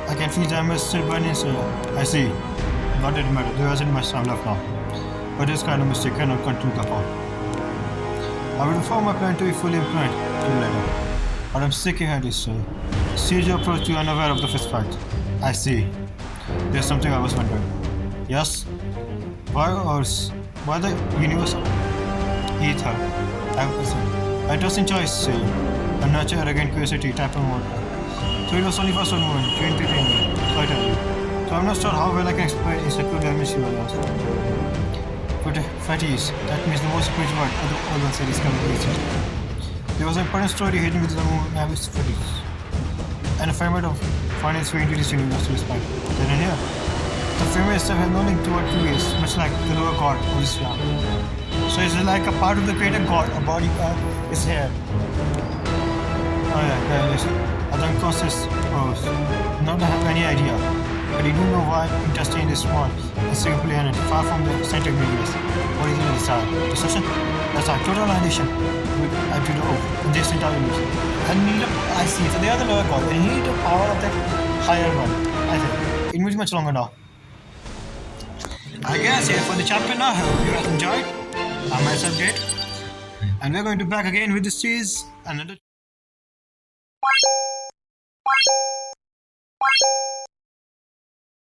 I can feel time is still burning, so I see. Not that matter. There isn't much time left now. But this kind of mistake cannot continue upon. I will inform my plan to be fully implemented later. But I'm sticking at this, so. Siege approach, you are unaware of the fist fight. I see. There's something I was wondering. Yes? Why the universal ether? I trust in choice, say. I'm not your arrogant curiosity type of mortal. So it was only for someone to entertain me, so I tell you. So I'm not sure how well I can explain insecure damage you are lost. But fatties, that means the most important word of the old series communication. There was an important story hidden within the movement habits fatties. And a fragment of finance way into this universe to respect. Then in here, the fragment itself has no link to what two is, much like the lower god of this realm. So it's like a part of the greater god, a body is here. Oh yeah, there it is. Other unconscious pros. Not to have any idea. But you do know why intestine is small and single planet far from the center of the universe. What is the other side? Deception? That's our total annihilation with Abjudo in this entire universe. And need I see. So they are the lower god. They need the power of that higher one. I think. It will be much longer now. I guess here for the chapter now. I hope you guys enjoyed. I myself did. And we're going to back again with the series another